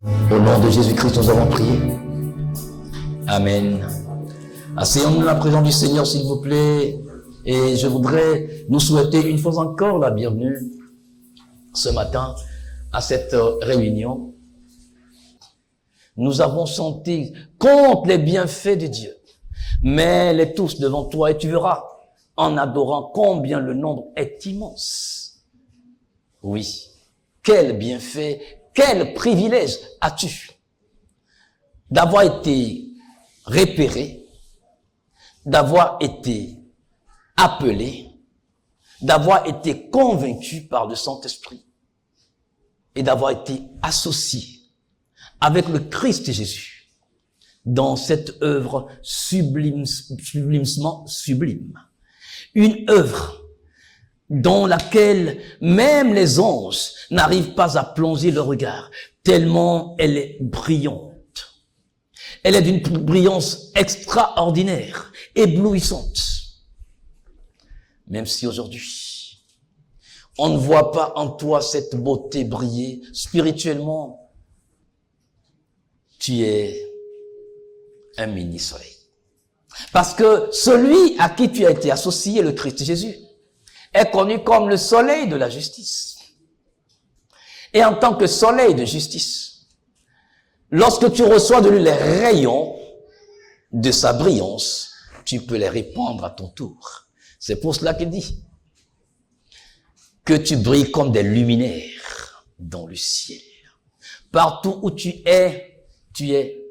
Au nom de Jésus-Christ, nous avons prié. Amen. Asseyons-nous dans la présence du Seigneur, s'il vous plaît. Et je voudrais nous souhaiter une fois encore la bienvenue ce matin à cette réunion. Nous avons chanté contre les bienfaits de Dieu. Mets-les tous devant toi et tu verras en adorant combien le nombre est immense. Oui. Quel bienfait, quel privilège as-tu d'avoir été repéré, d'avoir été appelé, d'avoir été convaincu par le Saint-Esprit et d'avoir été associé avec le Christ Jésus dans cette œuvre sublimement sublime. Une œuvre dans laquelle même les anges n'arrivent pas à plonger leur regard, tellement elle est brillante. Elle est d'une brillance extraordinaire, éblouissante. Même si aujourd'hui, on ne voit pas en toi cette beauté briller, spirituellement, tu es un mini-soleil. Parce que celui à qui tu as été associé, le Christ Jésus, est connu comme le soleil de la justice. Et en tant que soleil de justice, lorsque tu reçois de lui les rayons de sa brillance, tu peux les répandre à ton tour. C'est pour cela qu'il dit que tu brilles comme des luminaires dans le ciel. Partout où tu es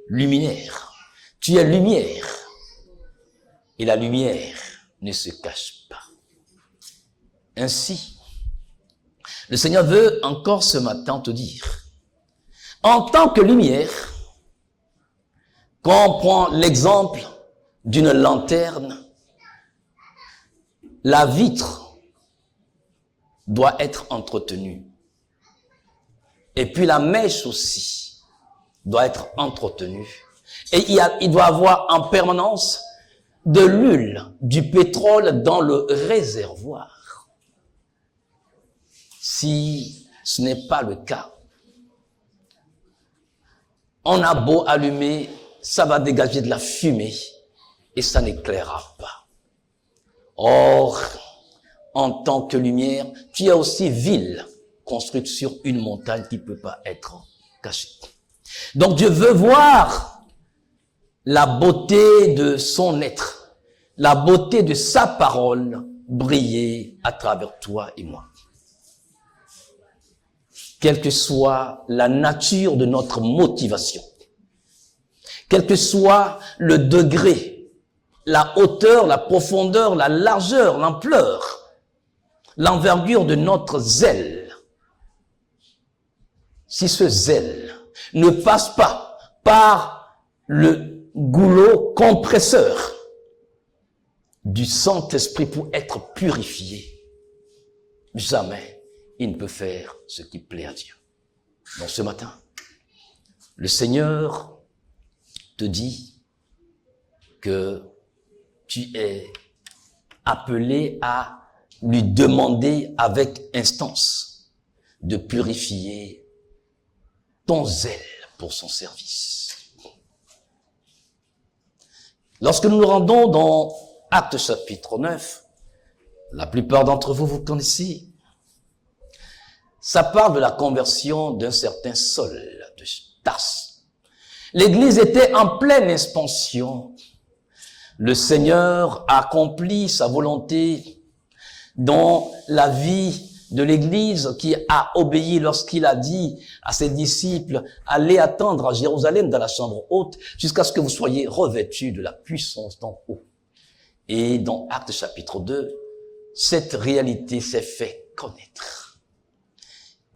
luminaire. Tu es lumière. Et la lumière ne se cache pas. Ainsi, le Seigneur veut encore ce matin te dire, en tant que lumière, quand on prend l'exemple d'une lanterne, la vitre doit être entretenue. Et puis la mèche aussi doit être entretenue. Et il doit avoir en permanence de l'huile, du pétrole dans le réservoir. Si ce n'est pas le cas, on a beau allumer, ça va dégager de la fumée et ça n'éclairera pas. Or, en tant que lumière, tu es aussi ville, construite sur une montagne qui ne peut pas être cachée. Donc Dieu veut voir la beauté de son être, la beauté de sa parole briller à travers toi et moi. Quelle que soit la nature de notre motivation, quel que soit le degré, la hauteur, la profondeur, la largeur, l'ampleur, l'envergure de notre zèle, si ce zèle ne passe pas par le goulot compresseur du Saint-Esprit pour être purifié, jamais il ne peut faire ce qui plaît à Dieu. Donc ce matin, le Seigneur te dit que tu es appelé à lui demander avec instance de purifier ton zèle pour son service. Lorsque nous nous rendons dans Actes chapitre 9, la plupart d'entre vous, vous connaissez, ça parle de la conversion d'un certain Saul de Tarse. L'église était en pleine expansion. Le Seigneur a accompli sa volonté dans la vie de l'église qui a obéi lorsqu'il a dit à ses disciples, allez attendre à Jérusalem dans la chambre haute jusqu'à ce que vous soyez revêtus de la puissance d'en haut. Et dans Actes chapitre 2, cette réalité s'est fait connaître.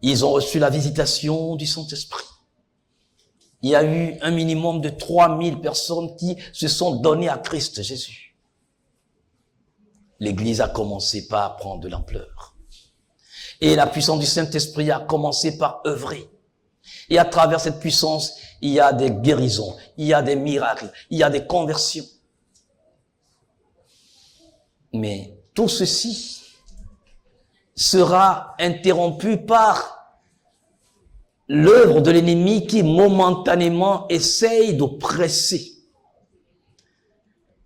Ils ont reçu la visitation du Saint-Esprit. Il y a eu un minimum de 3000 personnes qui se sont données à Christ Jésus. L'Église a commencé par prendre de l'ampleur. Et la puissance du Saint-Esprit a commencé par œuvrer. Et à travers cette puissance, il y a des guérisons, il y a des miracles, il y a des conversions. Mais tout ceci sera interrompu par l'œuvre de l'ennemi qui momentanément essaye d'oppresser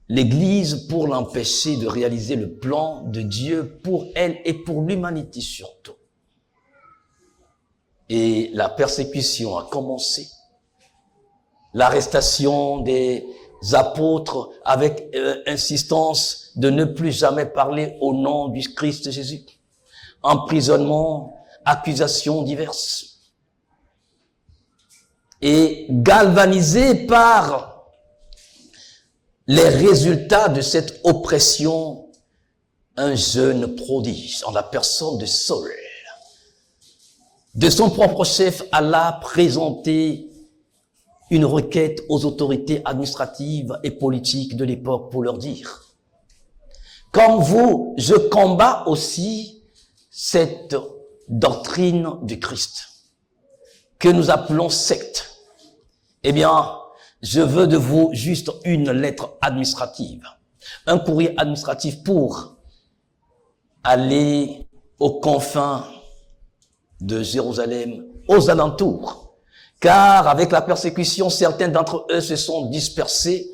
l'Église pour l'empêcher de réaliser le plan de Dieu pour elle et pour l'humanité surtout. Et la persécution a commencé. L'arrestation des apôtres avec insistance de ne plus jamais parler au nom du Christ Jésus. Emprisonnement, accusations diverses. Et galvanisé par les résultats de cette oppression, un jeune prodige en la personne de Saul, de son propre chef, alla présenter une requête aux autorités administratives et politiques de l'époque pour leur dire: comme vous, je combats aussi cette doctrine du Christ que nous appelons secte. Eh bien, je veux de vous juste une lettre administrative, un courrier administratif pour aller aux confins de Jérusalem, aux alentours. Car avec la persécution, certains d'entre eux se sont dispersés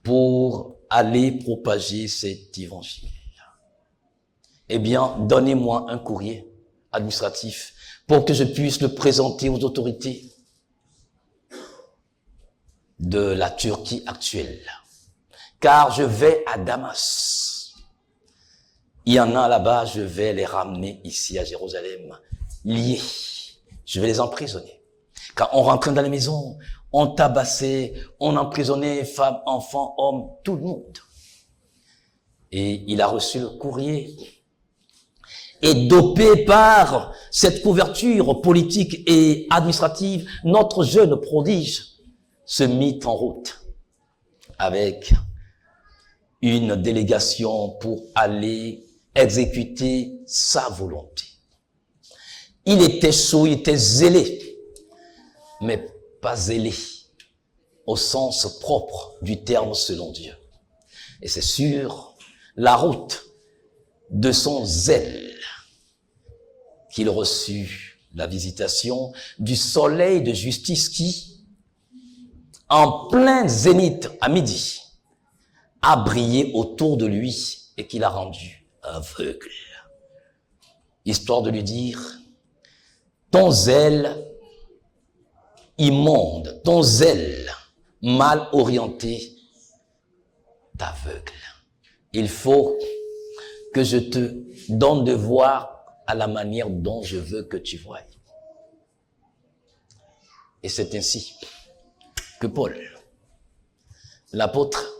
pour aller propager cet évangile. Eh bien, donnez-moi un courrier administratif pour que je puisse le présenter aux autorités de la Turquie actuelle. Car je vais à Damas. Il y en a là-bas, je vais les ramener ici à Jérusalem, liés. Je vais les emprisonner. Quand on rentrait dans les maisons, on tabassait, on emprisonnait femmes, enfants, hommes, tout le monde. Et il a reçu le courrier. Et dopé par cette couverture politique et administrative, notre jeune prodige se mit en route avec une délégation pour aller exécuter sa volonté. Il était chaud, il était zélé, mais pas zélé au sens propre du terme selon Dieu. Et c'est sur la route de son zèle qu'il reçut la visitation du soleil de justice qui, en plein zénith à midi, a brillé autour de lui et qui l'a rendu aveugle. Histoire de lui dire: ton zèle immonde, ton zèle mal orienté t'aveugle. Il faut que je te donne de voir à la manière dont je veux que tu voies. Et c'est ainsi que Paul, l'apôtre,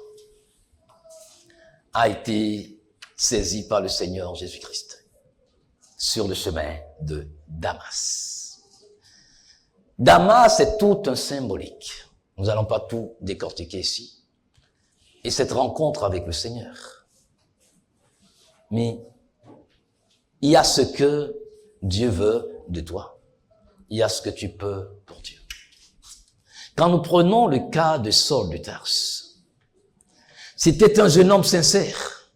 a été saisi par le Seigneur Jésus-Christ sur le chemin de Damas. Damas est tout un symbolique. Nous n'allons pas tout décortiquer ici. Et cette rencontre avec le Seigneur. Mais il y a ce que Dieu veut de toi. Il y a ce que tu peux pour Dieu. Quand nous prenons le cas de Saul de Tarse, c'était un jeune homme sincère.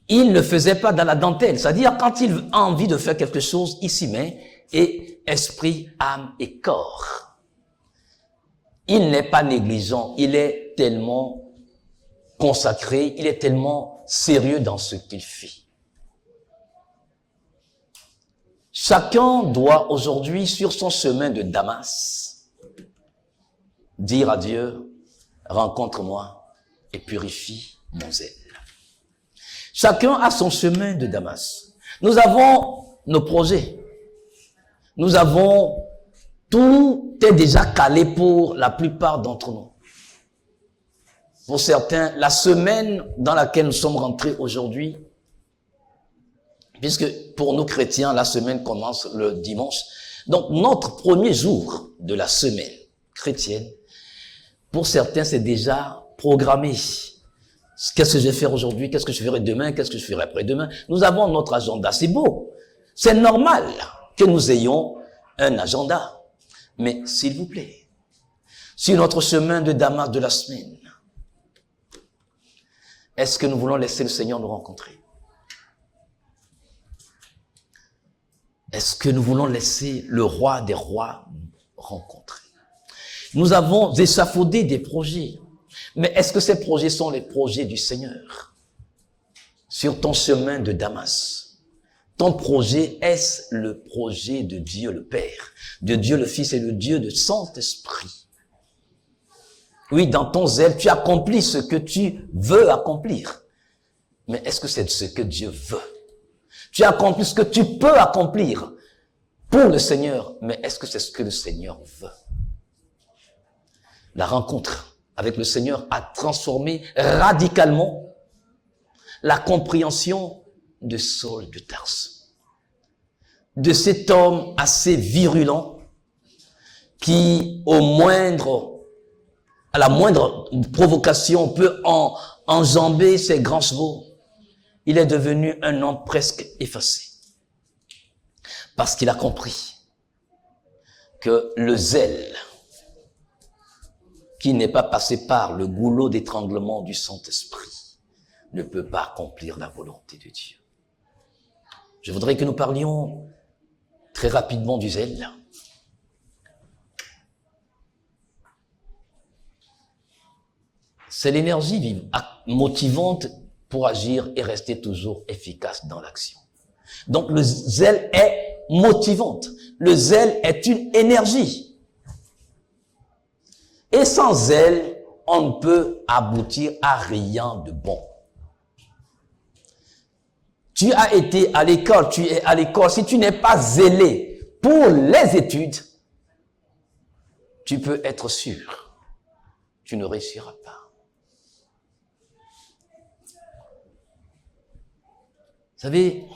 Il ne faisait pas dans la dentelle. C'est-à-dire, quand il a envie de faire quelque chose, il s'y met, et esprit, âme et corps. Il n'est pas négligent. Il est tellement consacré, il est tellement sérieux dans ce qu'il fait. Chacun doit aujourd'hui, sur son chemin de Damas, dire à Dieu: rencontre-moi et purifie mon zèle. Chacun a son chemin de Damas. Nous avons nos projets. Nous avons, tout est déjà calé pour la plupart d'entre nous. Pour certains, la semaine dans laquelle nous sommes rentrés aujourd'hui, puisque pour nous chrétiens, la semaine commence le dimanche. Donc, notre premier jour de la semaine chrétienne, pour certains, c'est déjà programmé. Qu'est-ce que je vais faire aujourd'hui? Qu'est-ce que je ferai demain? Qu'est-ce que je ferai après-demain? Nous avons notre agenda. C'est beau. C'est normal que nous ayons un agenda. Mais, s'il vous plaît, sur notre chemin de Damas de la semaine, est-ce que nous voulons laisser le Seigneur nous rencontrer? Est-ce que nous voulons laisser le roi des rois rencontrer? Nous avons échafaudé des projets. Mais est-ce que ces projets sont les projets du Seigneur? Sur ton chemin de Damas, ton projet, est-ce le projet de Dieu le Père, de Dieu le Fils et de Dieu de Saint-Esprit? Oui, dans ton zèle, tu accomplis ce que tu veux accomplir. Mais est-ce que c'est ce que Dieu veut? Tu accomplis ce que tu peux accomplir pour le Seigneur, mais est-ce que c'est ce que le Seigneur veut? La rencontre avec le Seigneur a transformé radicalement la compréhension de Saul de Tarse, de cet homme assez virulent qui, à la moindre provocation, peut enjamber ses grands chevaux. Il est devenu un homme presque effacé. Parce qu'il a compris que le zèle, qui n'est pas passé par le goulot d'étranglement du Saint-Esprit, ne peut pas accomplir la volonté de Dieu. Je voudrais que nous parlions très rapidement du zèle. C'est l'énergie motivante pour agir et rester toujours efficace dans l'action. Donc le zèle est motivante. Le zèle est une énergie. Et sans zèle, on ne peut aboutir à rien de bon. Tu as été à l'école, tu es à l'école. Si tu n'es pas zélé pour les études, tu peux être sûr, tu ne réussiras pas. Vous savez,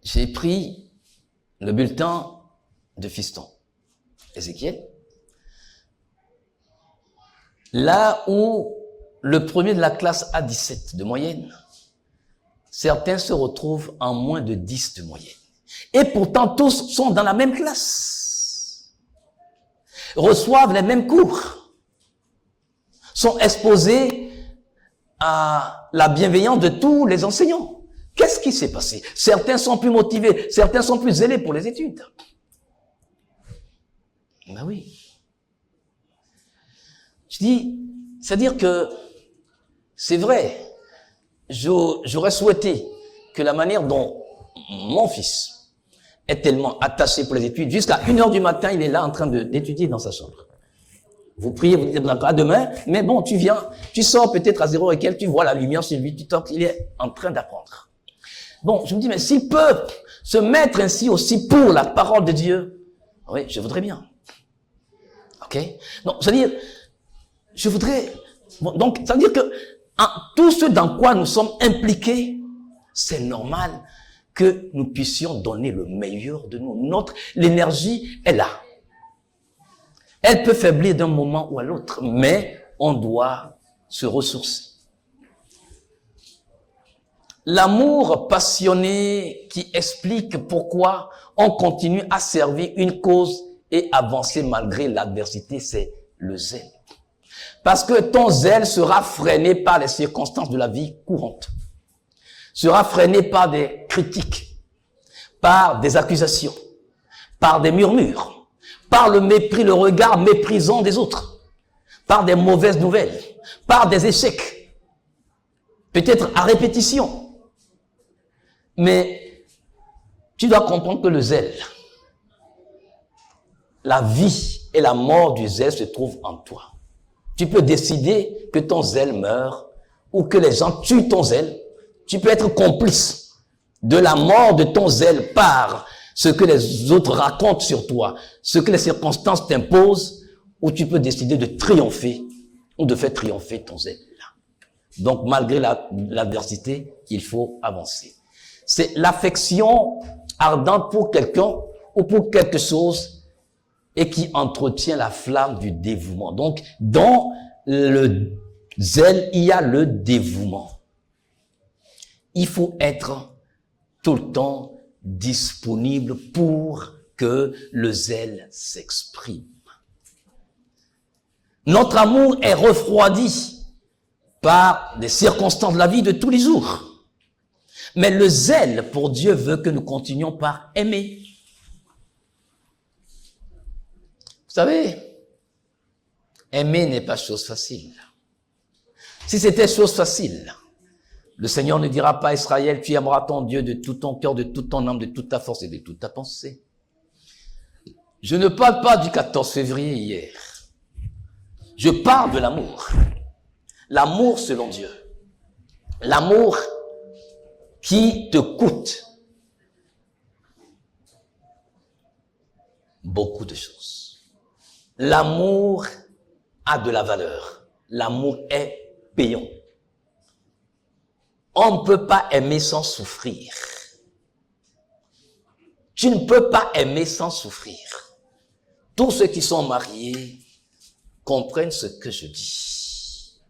j'ai pris le bulletin de fiston, Ézéchiel, là où le premier de la classe a 17 de moyenne, certains se retrouvent en moins de 10 de moyenne. Et pourtant, tous sont dans la même classe, reçoivent les mêmes cours, sont exposés à la bienveillance de tous les enseignants. Qu'est-ce qui s'est passé? Certains sont plus motivés, certains sont plus zélés pour les études. Ben oui. Je dis, c'est-à-dire que c'est vrai, j'aurais souhaité que la manière dont mon fils est tellement attaché pour les études, jusqu'à 1h du matin, il est là en train d'étudier dans sa chambre. Vous priez, vous dites, à demain, mais bon, tu viens, tu sors peut-être à 0 et quelques, tu vois la lumière sur lui, tu toques, il est en train d'apprendre. Bon, je me dis, mais s'il peut se mettre ainsi aussi pour la parole de Dieu, oui, je voudrais bien. Ok? Donc, c'est-à-dire, je voudrais, bon, donc, ça veut dire que, tout ce dans quoi nous sommes impliqués, c'est normal que nous puissions donner le meilleur de nous. L'énergie est là. Elle peut faiblir d'un moment ou à l'autre, mais on doit se ressourcer. L'amour passionné qui explique pourquoi on continue à servir une cause et avancer malgré l'adversité, c'est le zèle. Parce que ton zèle sera freiné par les circonstances de la vie courante, sera freiné par des critiques, par des accusations, par des murmures, par le mépris, le regard méprisant des autres, par des mauvaises nouvelles, par des échecs, peut-être à répétition. Mais tu dois comprendre que le zèle, la vie et la mort du zèle se trouvent en toi. Tu peux décider que ton zèle meure ou que les gens tuent ton zèle. Tu peux être complice de la mort de ton zèle par ce que les autres racontent sur toi, ce que les circonstances t'imposent, ou tu peux décider de triompher ou de faire triompher ton zèle. Donc, malgré l'adversité, il faut avancer. C'est l'affection ardente pour quelqu'un ou pour quelque chose et qui entretient la flamme du dévouement. Donc, dans le zèle, il y a le dévouement. Il faut être tout le temps disponible pour que le zèle s'exprime. Notre amour est refroidi par des circonstances de la vie de tous les jours. Mais le zèle pour Dieu veut que nous continuions par aimer. Vous savez, aimer n'est pas chose facile. Si c'était chose facile, le Seigneur ne dira pas à Israël, tu aimeras ton Dieu de tout ton cœur, de toute ton âme, de toute ta force et de toute ta pensée. Je ne parle pas du 14 février hier. Je parle de l'amour. L'amour selon Dieu. L'amour qui te coûte beaucoup de choses. L'amour a de la valeur. L'amour est payant. On ne peut pas aimer sans souffrir. Tu ne peux pas aimer sans souffrir. Tous ceux qui sont mariés comprennent ce que je dis.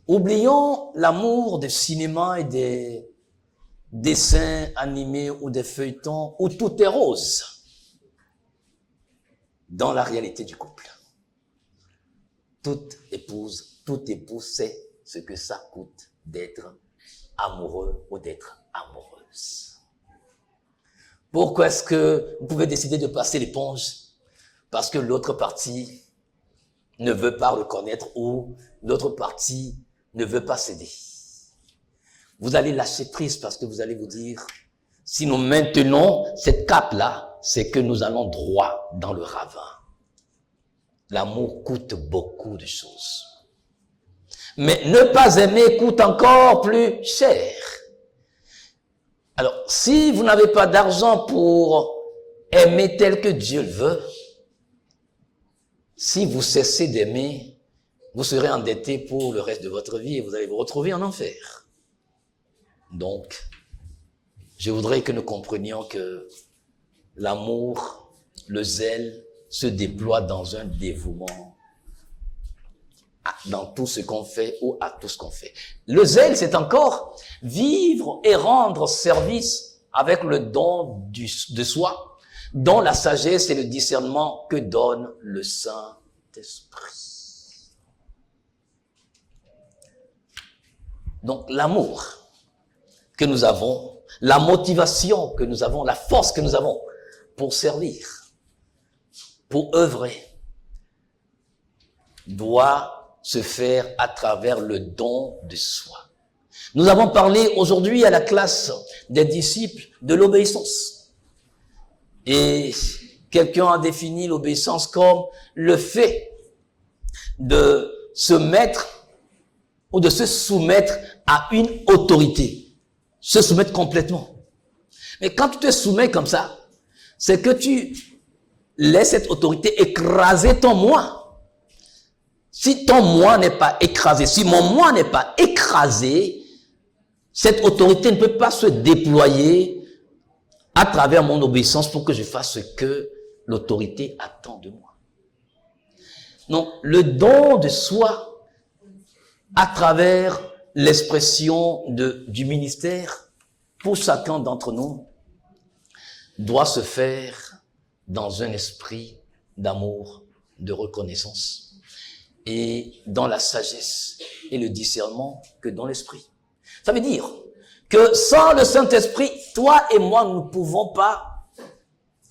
Oublions l'amour des cinémas et des dessins animés ou des feuilletons où tout est rose dans la réalité du couple. Toute épouse sait ce que ça coûte d'être amoureux ou d'être amoureuse. Pourquoi est-ce que vous pouvez décider de passer l'éponge? Parce que l'autre partie ne veut pas reconnaître ou l'autre partie ne veut pas céder. Vous allez lâcher prise parce que vous allez vous dire, si nous maintenons cette cape-là, c'est que nous allons droit dans le ravin. L'amour coûte beaucoup de choses. Mais ne pas aimer coûte encore plus cher. Alors, si vous n'avez pas d'argent pour aimer tel que Dieu le veut, si vous cessez d'aimer, vous serez endetté pour le reste de votre vie et vous allez vous retrouver en enfer. Donc, je voudrais que nous comprenions que l'amour, le zèle, se déploie dans un dévouement dans tout ce qu'on fait ou à tout ce qu'on fait. Le zèle, c'est encore vivre et rendre service avec le don de soi, dont la sagesse et le discernement que donne le Saint-Esprit. Donc l'amour que nous avons, la motivation que nous avons, la force que nous avons pour servir, pour œuvrer, doit se faire à travers le don de soi. Nous avons parlé aujourd'hui à la classe des disciples de l'obéissance. Et quelqu'un a défini l'obéissance comme le fait de se mettre ou de se soumettre à une autorité. Se soumettre complètement. Mais quand tu te soumets comme ça, c'est que tu laisses cette autorité écraser ton moi. Si ton moi n'est pas écrasé, si mon moi n'est pas écrasé, cette autorité ne peut pas se déployer à travers mon obéissance pour que je fasse ce que l'autorité attend de moi. Donc, le don de soi à travers l'expression du ministère pour chacun d'entre nous doit se faire dans un esprit d'amour, de reconnaissance et dans la sagesse et le discernement que dans l'esprit. Ça veut dire que sans le Saint-Esprit, toi et moi, nous ne pouvons pas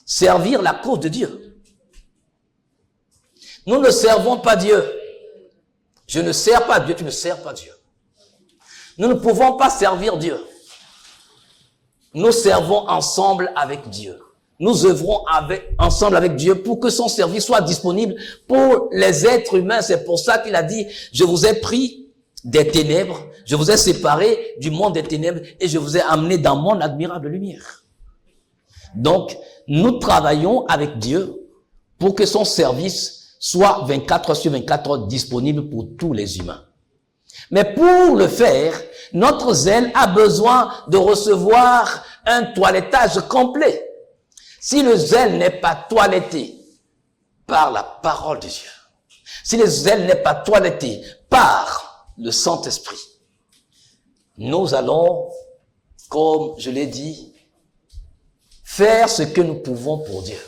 servir la cause de Dieu. Nous ne servons pas Dieu. Je ne sers pas Dieu, tu ne sers pas Dieu. Nous ne pouvons pas servir Dieu. Nous servons ensemble avec Dieu. Nous œuvrons ensemble avec Dieu pour que son service soit disponible pour les êtres humains. C'est pour ça qu'il a dit, je vous ai pris des ténèbres, je vous ai séparés du monde des ténèbres et je vous ai amené dans mon admirable lumière. Donc, nous travaillons avec Dieu pour que son service soit 24 heures sur 24 heures disponible pour tous les humains. Mais pour le faire, notre zèle a besoin de recevoir un toilettage complet. Si le zèle n'est pas toiletté par la parole de Dieu, si le zèle n'est pas toiletté par le Saint-Esprit, nous allons, comme je l'ai dit, faire ce que nous pouvons pour Dieu.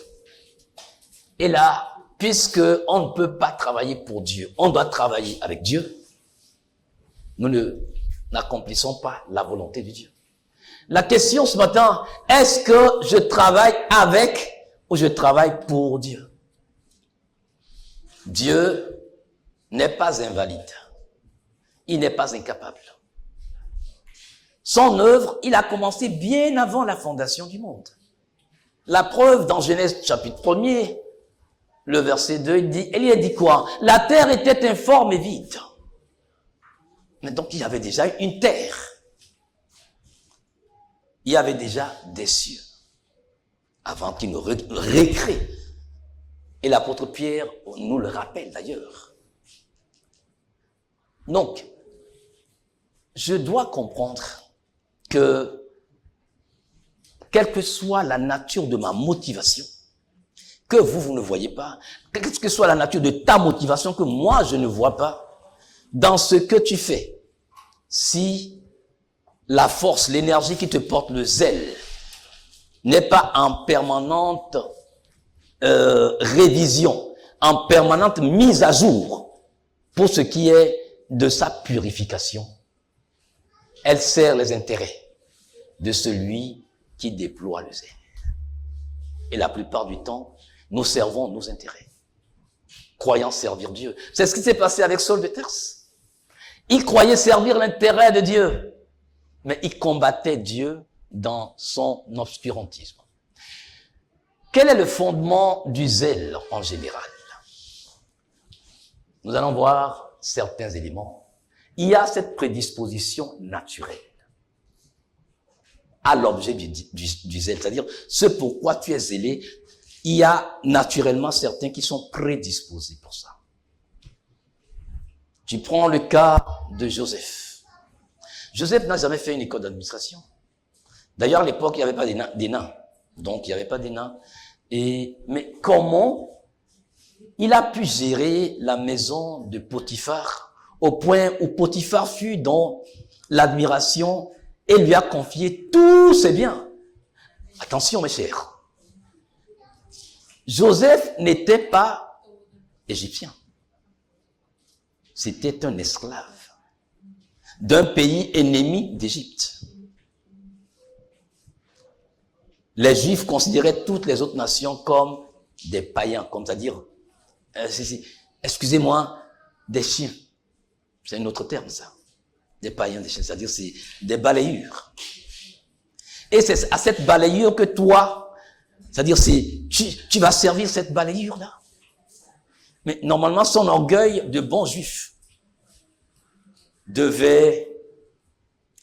Et là, puisque on ne peut pas travailler pour Dieu, on doit travailler avec Dieu, nous ne n'accomplissons pas la volonté de Dieu. La question ce matin, est-ce que je travaille avec ou je travaille pour Dieu? Dieu n'est pas invalide. Il n'est pas incapable. Son œuvre, il a commencé bien avant la fondation du monde. La preuve dans Genèse chapitre 1er, le verset 2, il dit quoi? La terre était informe et vide. Mais donc il y avait déjà une terre. Il y avait déjà des cieux avant qu'il ne recrée. Et l'apôtre Pierre nous le rappelle d'ailleurs. Donc, je dois comprendre que, quelle que soit la nature de ma motivation, que vous ne voyez pas, quelle que soit la nature de ta motivation que moi je ne vois pas, dans ce que tu fais, si la force, l'énergie qui te porte, le zèle, n'est pas en permanente révision, en permanente mise à jour pour ce qui est de sa purification, elle sert les intérêts de celui qui déploie le zèle. Et la plupart du temps, nous servons nos intérêts, croyant servir Dieu. C'est ce qui s'est passé avec Saul de Tarse. Il croyait servir l'intérêt de Dieu, mais il combattait Dieu dans son obscurantisme. Quel est le fondement du zèle en général? Nous allons voir certains éléments. Il y a cette prédisposition naturelle à l'objet du zèle, c'est-à-dire ce pourquoi tu es zélé. Il y a naturellement certains qui sont prédisposés pour ça. Tu prends le cas de Joseph. Joseph n'a jamais fait une école d'administration. D'ailleurs, à l'époque, il n'y avait pas des nains. Donc, il n'y avait pas des nains. Mais comment il a pu gérer la maison de Potiphar au point où Potiphar fut dans l'admiration et lui a confié tous ses biens? Attention, mes chers. Joseph n'était pas égyptien. C'était un esclave d'un pays ennemi d'Égypte. Les Juifs considéraient toutes les autres nations comme des païens, comme c'est-à-dire, excusez-moi, des chiens. C'est un autre terme, ça. Des païens, des chiens, c'est-à-dire c'est des balayures. Et c'est à cette balayure que toi, c'est-à-dire tu vas servir cette balayure-là. Mais normalement, son orgueil de bon juif devait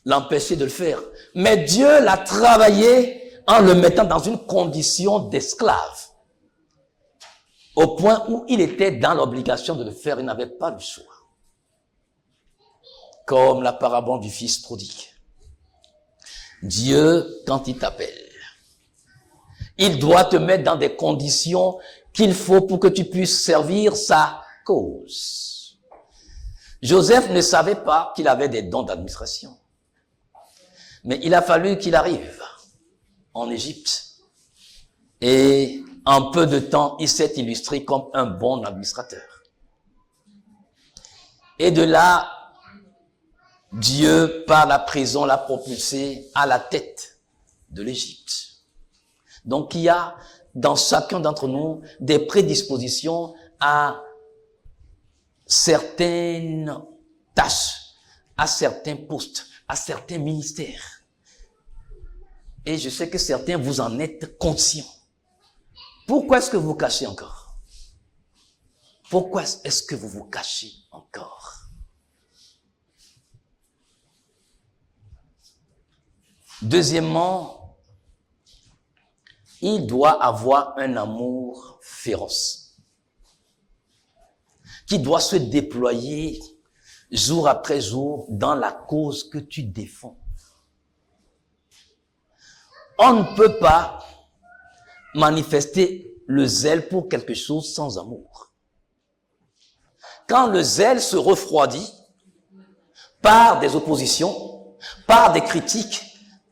l'empêcher de le faire. Mais Dieu l'a travaillé en le mettant dans une condition d'esclave. Au point où il était dans l'obligation de le faire, il n'avait pas le choix. Comme la parabole du fils prodigue. Dieu, quand il t'appelle, il doit te mettre dans des conditions qu'il faut pour que tu puisses servir sa cause. Joseph ne savait pas qu'il avait des dons d'administration. Mais il a fallu qu'il arrive en Égypte. Et en peu de temps, il s'est illustré comme un bon administrateur. Et de là, Dieu, par la prison, l'a propulsé à la tête de l'Égypte. Donc, il y a dans chacun d'entre nous des prédispositions à certaines tâches, à certains postes, à certains ministères. Et je sais que certains, vous en êtes conscients. Pourquoi est-ce que vous vous cachez encore? Pourquoi est-ce que vous vous cachez encore? Deuxièmement, il doit avoir un amour féroce qui doit se déployer jour après jour dans la cause que tu défends. On ne peut pas manifester le zèle pour quelque chose sans amour. Quand le zèle se refroidit par des oppositions, par des critiques,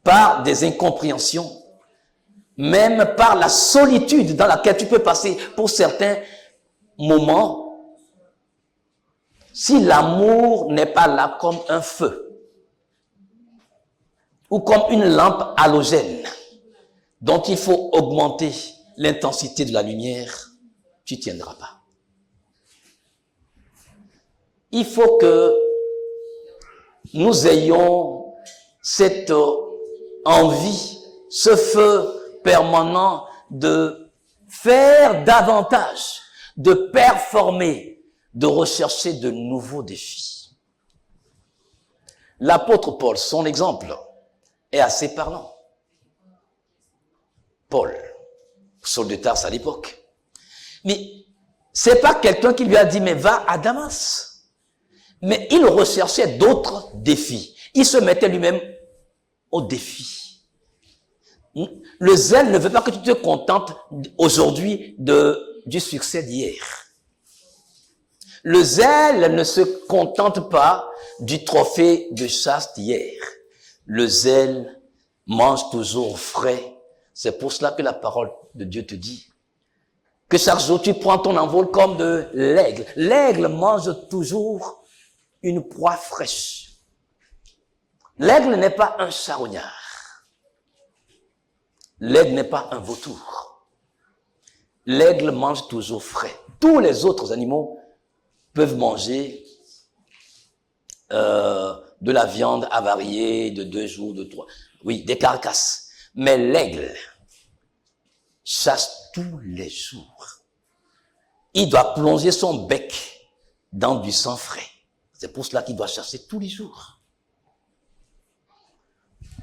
par des incompréhensions, même par la solitude dans laquelle tu peux passer pour certains moments, si l'amour n'est pas là comme un feu, ou comme une lampe halogène dont il faut augmenter l'intensité de la lumière, tu ne tiendras pas. Il faut que nous ayons cette envie, ce feu permanent de faire davantage, de performer, de rechercher de nouveaux défis. L'apôtre Paul, son exemple, est assez parlant. Paul, Saul de Tarse à l'époque. Mais c'est pas quelqu'un qui lui a dit, mais va à Damas. Mais il recherchait d'autres défis. Il se mettait lui-même au défi. Le zèle ne veut pas que tu te contentes aujourd'hui du succès d'hier. Le zèle ne se contente pas du trophée de chasse d'hier. Le zèle mange toujours frais. C'est pour cela que la parole de Dieu te dit que chaque jour tu prends ton envol comme de l'aigle. L'aigle mange toujours une proie fraîche. L'aigle n'est pas un charognard. L'aigle n'est pas un vautour. L'aigle mange toujours frais. Tous les autres animaux peuvent manger de la viande avariée de 2 jours, de 3. Oui, des carcasses. Mais l'aigle chasse tous les jours. Il doit plonger son bec dans du sang frais. C'est pour cela qu'il doit chasser tous les jours.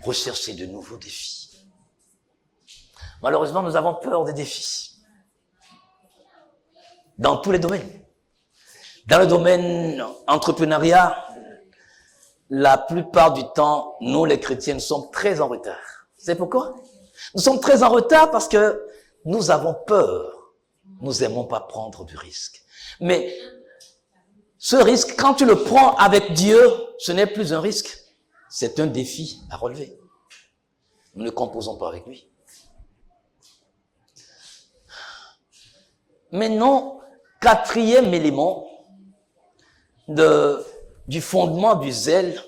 Rechercher de nouveaux défis. Malheureusement, nous avons peur des défis. Dans tous les domaines. Dans le domaine entrepreneuriat, la plupart du temps, nous les chrétiens sommes très en retard. C'est pourquoi? Nous sommes très en retard parce que nous avons peur. Nous n'aimons pas prendre du risque. Mais ce risque, quand tu le prends avec Dieu, ce n'est plus un risque. C'est un défi à relever. Nous ne composons pas avec lui. Maintenant, 4e élément du fondement du zèle,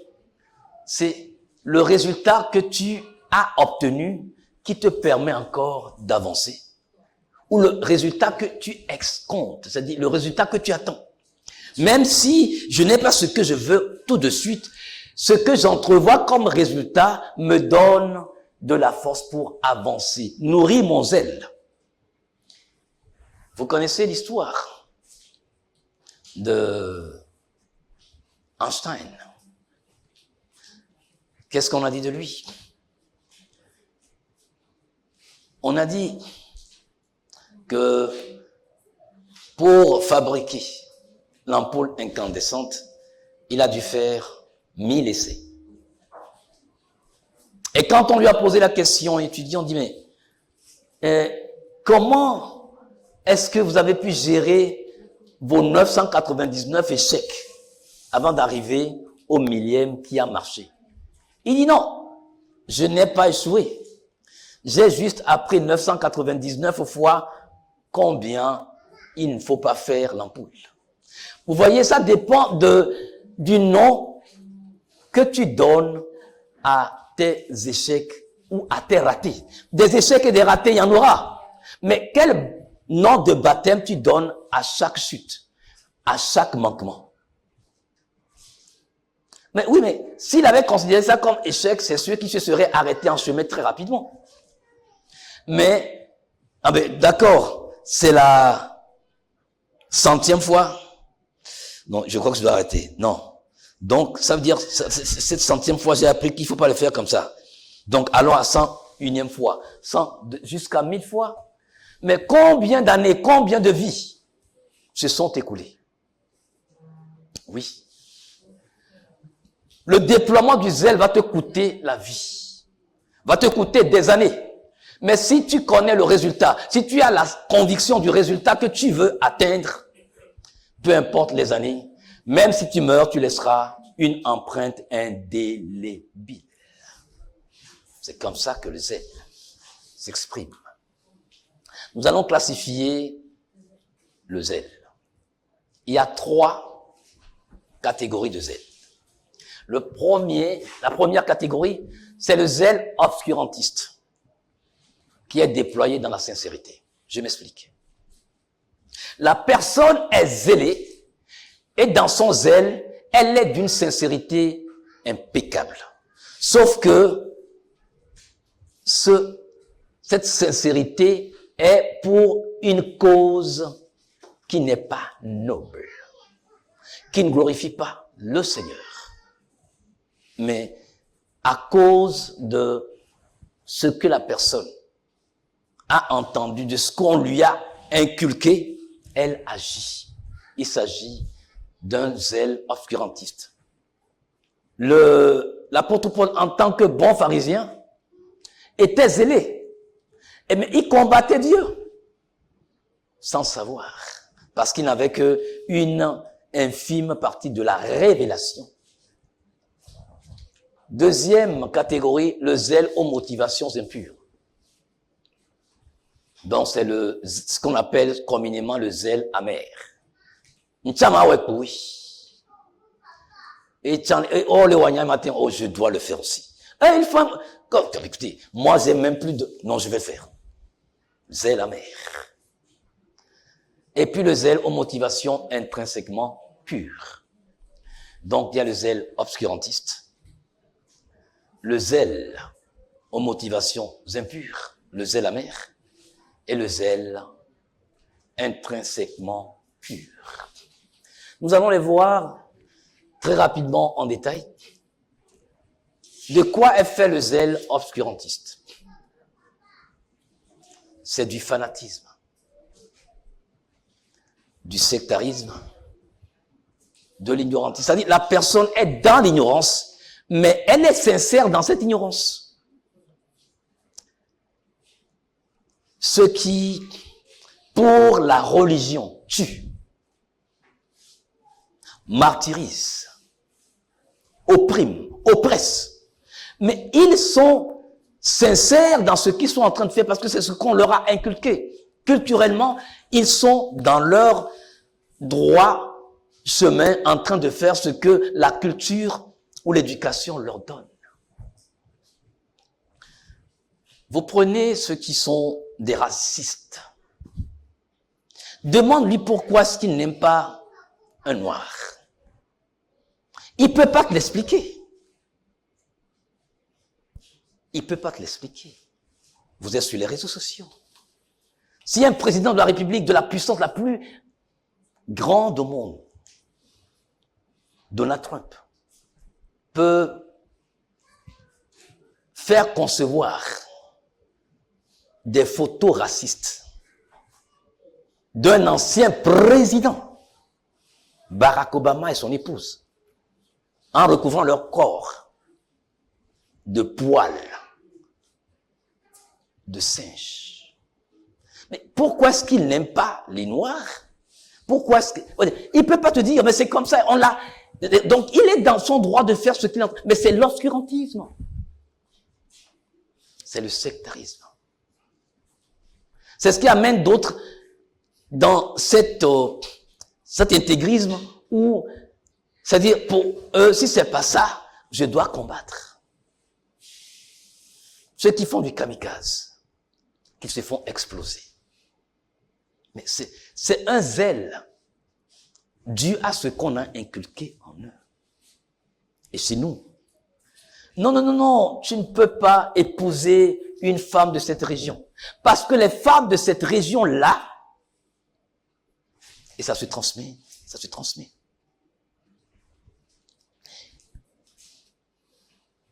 c'est le résultat que tu as obtenu qui te permet encore d'avancer. Ou le résultat que tu escomptes, c'est-à-dire le résultat que tu attends. Même si je n'ai pas ce que je veux tout de suite, ce que j'entrevois comme résultat me donne de la force pour avancer, nourrit mon zèle. Vous connaissez l'histoire de Einstein. Qu'est-ce qu'on a dit de lui? On a dit que pour fabriquer l'ampoule incandescente, il a dû faire 1000 essais. Et quand on lui a posé la question, étudiant, on dit, mais comment est-ce que vous avez pu gérer vos 999 échecs avant d'arriver au 1000e qui a marché? Il dit non, je n'ai pas échoué. J'ai juste appris 999 fois combien il ne faut pas faire l'ampoule. Vous voyez, ça dépend du nom que tu donnes à tes échecs ou à tes ratés. Des échecs et des ratés, il y en aura. Mais quel nom de baptême tu donnes à chaque chute, à chaque manquement? Mais oui, mais s'il avait considéré ça comme échec, c'est sûr qu'il se serait arrêté en chemin très rapidement. Mais, d'accord, c'est la 100e fois. Non, je crois que je dois arrêter. Non. Donc, ça veut dire, cette 100e fois, j'ai appris qu'il ne faut pas le faire comme ça. Donc, allons à 101e fois. Jusqu'à 1000 fois. Mais combien d'années, combien de vies se sont écoulées? Oui. Le déploiement du zèle va te coûter la vie. Va te coûter des années. Mais si tu connais le résultat, si tu as la conviction du résultat que tu veux atteindre, peu importe les années, même si tu meurs, tu laisseras une empreinte indélébile. C'est comme ça que le zèle s'exprime. Nous allons classifier le zèle. Il y a 3 catégories de zèle. La première catégorie, c'est le zèle obscurantiste qui est déployé dans la sincérité. Je m'explique. La personne est zélée et dans son zèle, elle est d'une sincérité impeccable. Sauf que cette sincérité est pour une cause qui n'est pas noble, qui ne glorifie pas le Seigneur, mais à cause de ce que la personne a entendu, de ce qu'on lui a inculqué, elle agit. Il s'agit d'un zèle obscurantiste. L'apôtre Paul, en tant que bon pharisien, était zélé. Mais il combattait Dieu sans savoir, parce qu'il n'avait qu'une infime partie de la révélation. Deuxième catégorie, le zèle aux motivations impures. Donc c'est ce qu'on appelle communément le zèle amer. Et oh, le wanya matin, oh, je dois le faire aussi. Et une femme, écoutez, moi j'ai même plus de, non, je vais le faire. Zèle amer. Et puis le zèle aux motivations intrinsèquement pures. Donc il y a le zèle obscurantiste, le zèle aux motivations impures, le zèle amer, et le zèle intrinsèquement pur. Nous allons les voir très rapidement en détail. De quoi est fait le zèle obscurantiste? C'est du fanatisme, du sectarisme, de l'ignorance. C'est-à-dire la personne est dans l'ignorance, mais elle est sincère dans cette ignorance. Ce qui, pour la religion, tue, martyrise, opprime, oppresse. Mais ils sont sincères dans ce qu'ils sont en train de faire parce que c'est ce qu'on leur a inculqué. Culturellement, ils sont dans leur droit chemin en train de faire ce que la culture ou l'éducation leur donne. Vous prenez ceux qui sont des racistes. Demande-lui pourquoi est-ce qu'il n'aime pas un noir. Il peut pas te l'expliquer. Il peut pas te l'expliquer. Vous êtes sur les réseaux sociaux. Si un président de la République, de la puissance la plus grande au monde, Donald Trump, peut faire concevoir des photos racistes d'un ancien président, Barack Obama et son épouse, en recouvrant leur corps de poils de singe. Mais pourquoi est-ce qu'il n'aime pas les Noirs? Pourquoi est-ce que... Il peut pas te dire, mais c'est comme ça, on l'a... Donc, il est dans son droit de faire ce qu'il entend. Mais c'est l'obscurantisme. C'est le sectarisme. C'est ce qui amène d'autres dans cet intégrisme où, c'est-à-dire, pour eux, si c'est pas ça, je dois combattre. Ceux qui font du kamikaze, qui se font exploser. Mais c'est un zèle dû à ce qu'on a inculqué en eux. Et c'est nous. Non, non, non, non, tu ne peux pas épouser une femme de cette région. Parce que les femmes de cette région-là, et ça se transmet, ça se transmet.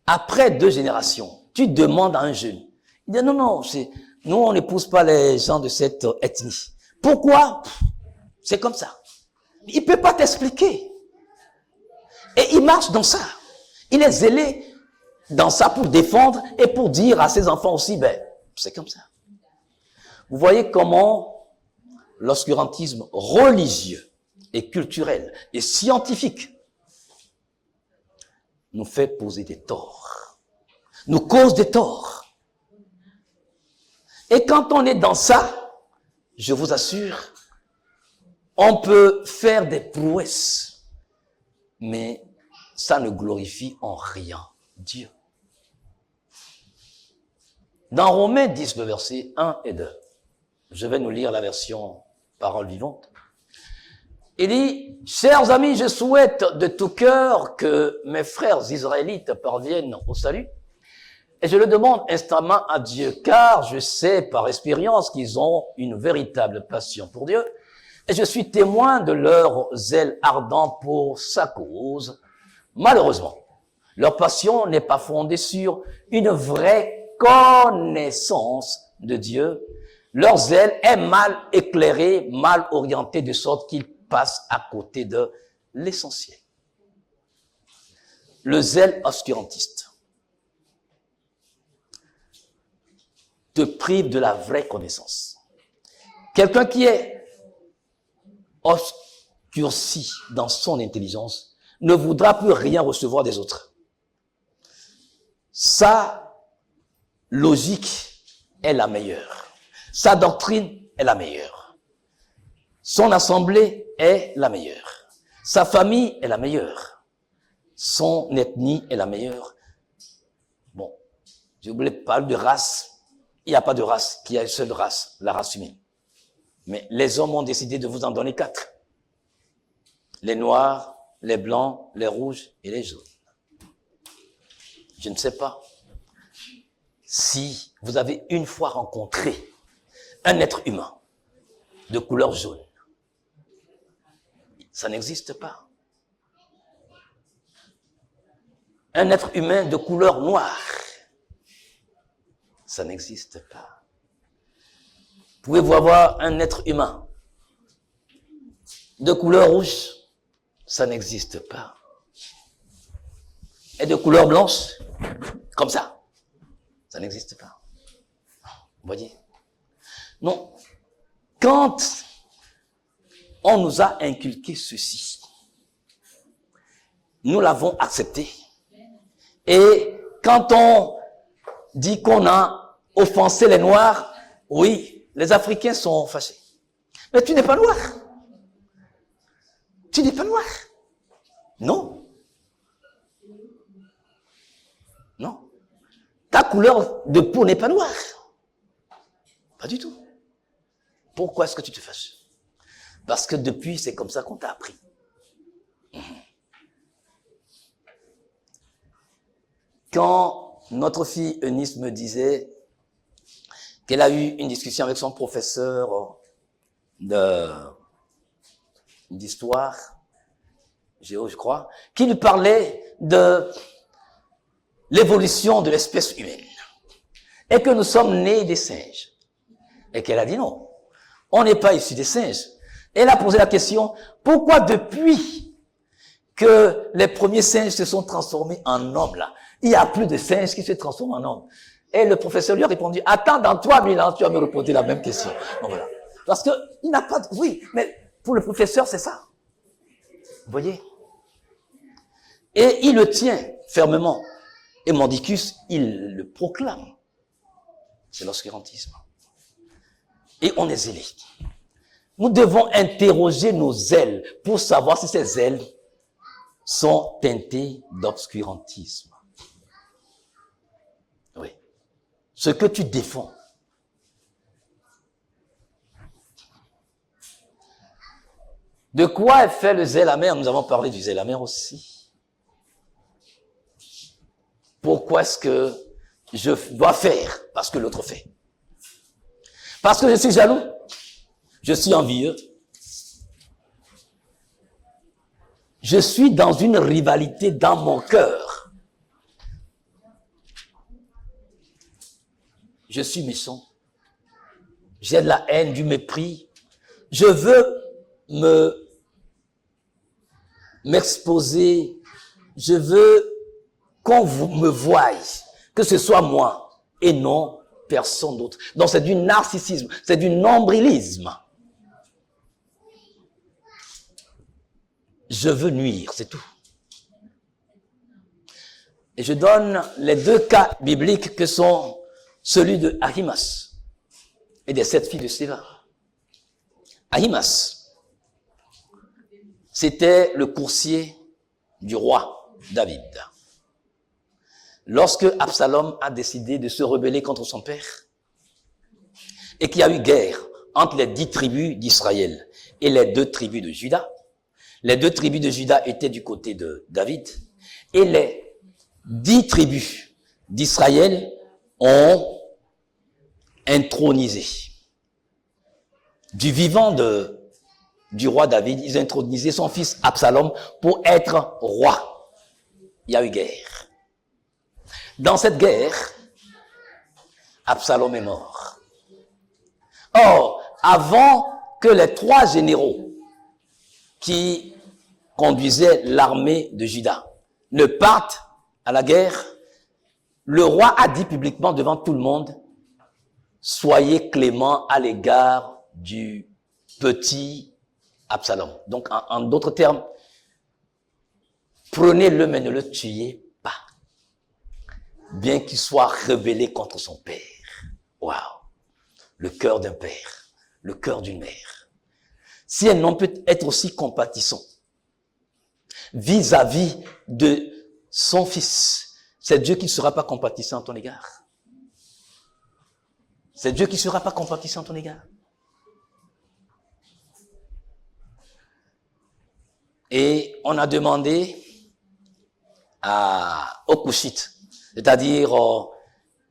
Après 2 générations, tu demandes à un jeune, il dit non, non, nous on n'épouse pas les gens de cette ethnie. Pourquoi? C'est comme ça. Il peut pas t'expliquer. Et il marche dans ça. Il est zélé dans ça pour défendre et pour dire à ses enfants aussi, ben, c'est comme ça. Vous voyez comment l'obscurantisme religieux et culturel et scientifique nous fait poser des torts, nous cause des torts. Et quand on est dans ça, je vous assure, on peut faire des prouesses, mais ça ne glorifie en rien Dieu. Dans Romains 10, le verset 1 et 2, je vais nous lire la version parole vivante. Il dit, chers amis, je souhaite de tout cœur que mes frères israélites parviennent au salut. Et je le demande instamment à Dieu, car je sais par expérience qu'ils ont une véritable passion pour Dieu. Et je suis témoin de leur zèle ardent pour sa cause. Malheureusement, leur passion n'est pas fondée sur une vraie connaissance de Dieu. Leur zèle est mal éclairé, mal orienté, de sorte qu'ils passent à côté de l'essentiel. Le zèle obscurantiste te prive de la vraie connaissance. Quelqu'un qui est obscurci dans son intelligence ne voudra plus rien recevoir des autres. Sa logique est la meilleure. Sa doctrine est la meilleure. Son assemblée est la meilleure. Sa famille est la meilleure. Son ethnie est la meilleure. Bon, j'ai oublié de parler de race. Il n'y a pas de race, il y a une seule race, la race humaine. Mais les hommes ont décidé de vous en donner 4. Les noirs, les blancs, les rouges et les jaunes. Je ne sais pas si vous avez une fois rencontré un être humain de couleur jaune. Ça n'existe pas. Un être humain de couleur noire. Ça n'existe pas. Pouvez-vous avoir un être humain de couleur rouge? Ça n'existe pas. Et de couleur blanche, comme ça, ça n'existe pas. Vous voyez? Non. Quand on nous a inculqué ceci, nous l'avons accepté. Et quand on dit qu'on a offensé les Noirs, oui, les Africains sont fâchés. Mais tu n'es pas noir. Tu n'es pas noir. Non. Non. Ta couleur de peau n'est pas noire. Pas du tout. Pourquoi est-ce que tu te fâches? Parce que depuis, c'est comme ça qu'on t'a appris. Quand notre fille Eunice me disait qu'elle a eu une discussion avec son professeur d'histoire, géo, je crois, qui lui parlait de l'évolution de l'espèce humaine et que nous sommes nés des singes. Et qu'elle a dit non, on n'est pas issus des singes. Elle a posé la question, pourquoi depuis que les premiers singes se sont transformés en hommes là, il n'y a plus de singes qui se transforment en hommes? Et le professeur lui a répondu, attends, dans 3000 ans, tu vas me reposer la même question. Bon, voilà. Parce que il n'a pas de... Oui, mais pour le professeur, c'est ça. Vous voyez? Et il le tient fermement. Et Mendicus, il le proclame. C'est l'obscurantisme. Et on est zélé. Nous devons interroger nos ailes pour savoir si ces ailes sont teintées d'obscurantisme. Oui. Ce que tu défends. De quoi est fait le zèle amer? Nous avons parlé du zèle amer aussi. Pourquoi est-ce que je dois faire parce que l'autre fait? Parce que je suis jaloux? Je suis envieux? Je suis dans une rivalité dans mon cœur. Je suis méchant. J'ai de la haine, du mépris. Je veux m'exposer. Je veux qu'on me voie, que ce soit moi et non personne d'autre. Donc c'est du narcissisme, c'est du nombrilisme. Je veux nuire, c'est tout. Et je donne les 2 cas bibliques que sont celui de Ahimas et des 7 filles de Séva. Ahimas, c'était le coursier du roi. David. Lorsque Absalom a décidé de se rebeller contre son père et qu'il y a eu guerre entre les 10 tribus d'Israël et les 2 tribus de Juda, les 2 tribus de Juda étaient du côté de David et les 10 tribus d'Israël ont intronisé. Du vivant du roi David, ils ont intronisé son fils Absalom pour être roi. Il y a eu guerre. Dans cette guerre, Absalom est mort. Or, avant que les 3 généraux qui conduisaient l'armée de Juda ne partent à la guerre, le roi a dit publiquement devant tout le monde, soyez clément à l'égard du petit Absalom. Donc, en d'autres termes, prenez-le mais ne le tuez pas, bien qu'il soit rebellé contre son père. Waouh! Le cœur d'un père, le cœur d'une mère. Si un homme peut être aussi compatissant vis-à-vis de son fils, c'est Dieu qui ne sera pas compatissant à ton égard. C'est Dieu qui ne sera pas compatissant à ton égard. Et on a demandé aux Couchites, c'est-à-dire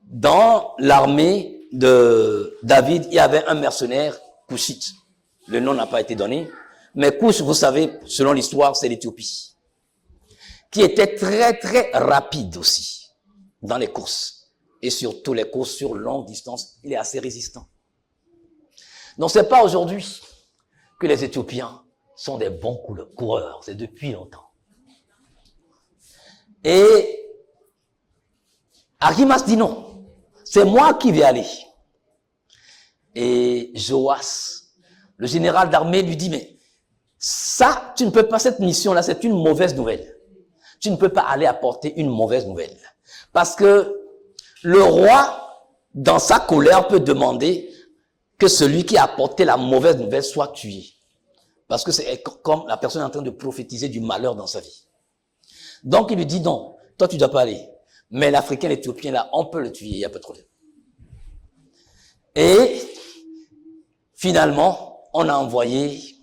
dans l'armée de David, il y avait un mercenaire Couchite. Le nom n'a pas été donné, mais Couche, vous savez, selon l'histoire, c'est l'Éthiopie, qui était très très rapide aussi dans les courses, et surtout les courses sur longue distance, il est assez résistant. Donc c'est pas aujourd'hui que les Éthiopiens sont des bons coureurs, c'est depuis longtemps. Et Ahimaas dit non, c'est moi qui vais aller. Et Joas, le général d'armée, lui dit, mais ça, tu ne peux pas, cette mission-là, c'est une mauvaise nouvelle. Tu ne peux pas aller apporter une mauvaise nouvelle. Parce que le roi, dans sa colère, peut demander que celui qui a apporté la mauvaise nouvelle soit tué. Parce que c'est comme la personne est en train de prophétiser du malheur dans sa vie. Donc il lui dit non, toi tu ne dois pas aller. Mais l'Africain, l'Éthiopien là, on peut le tuer, il n'y a pas de problème. Et finalement, on a envoyé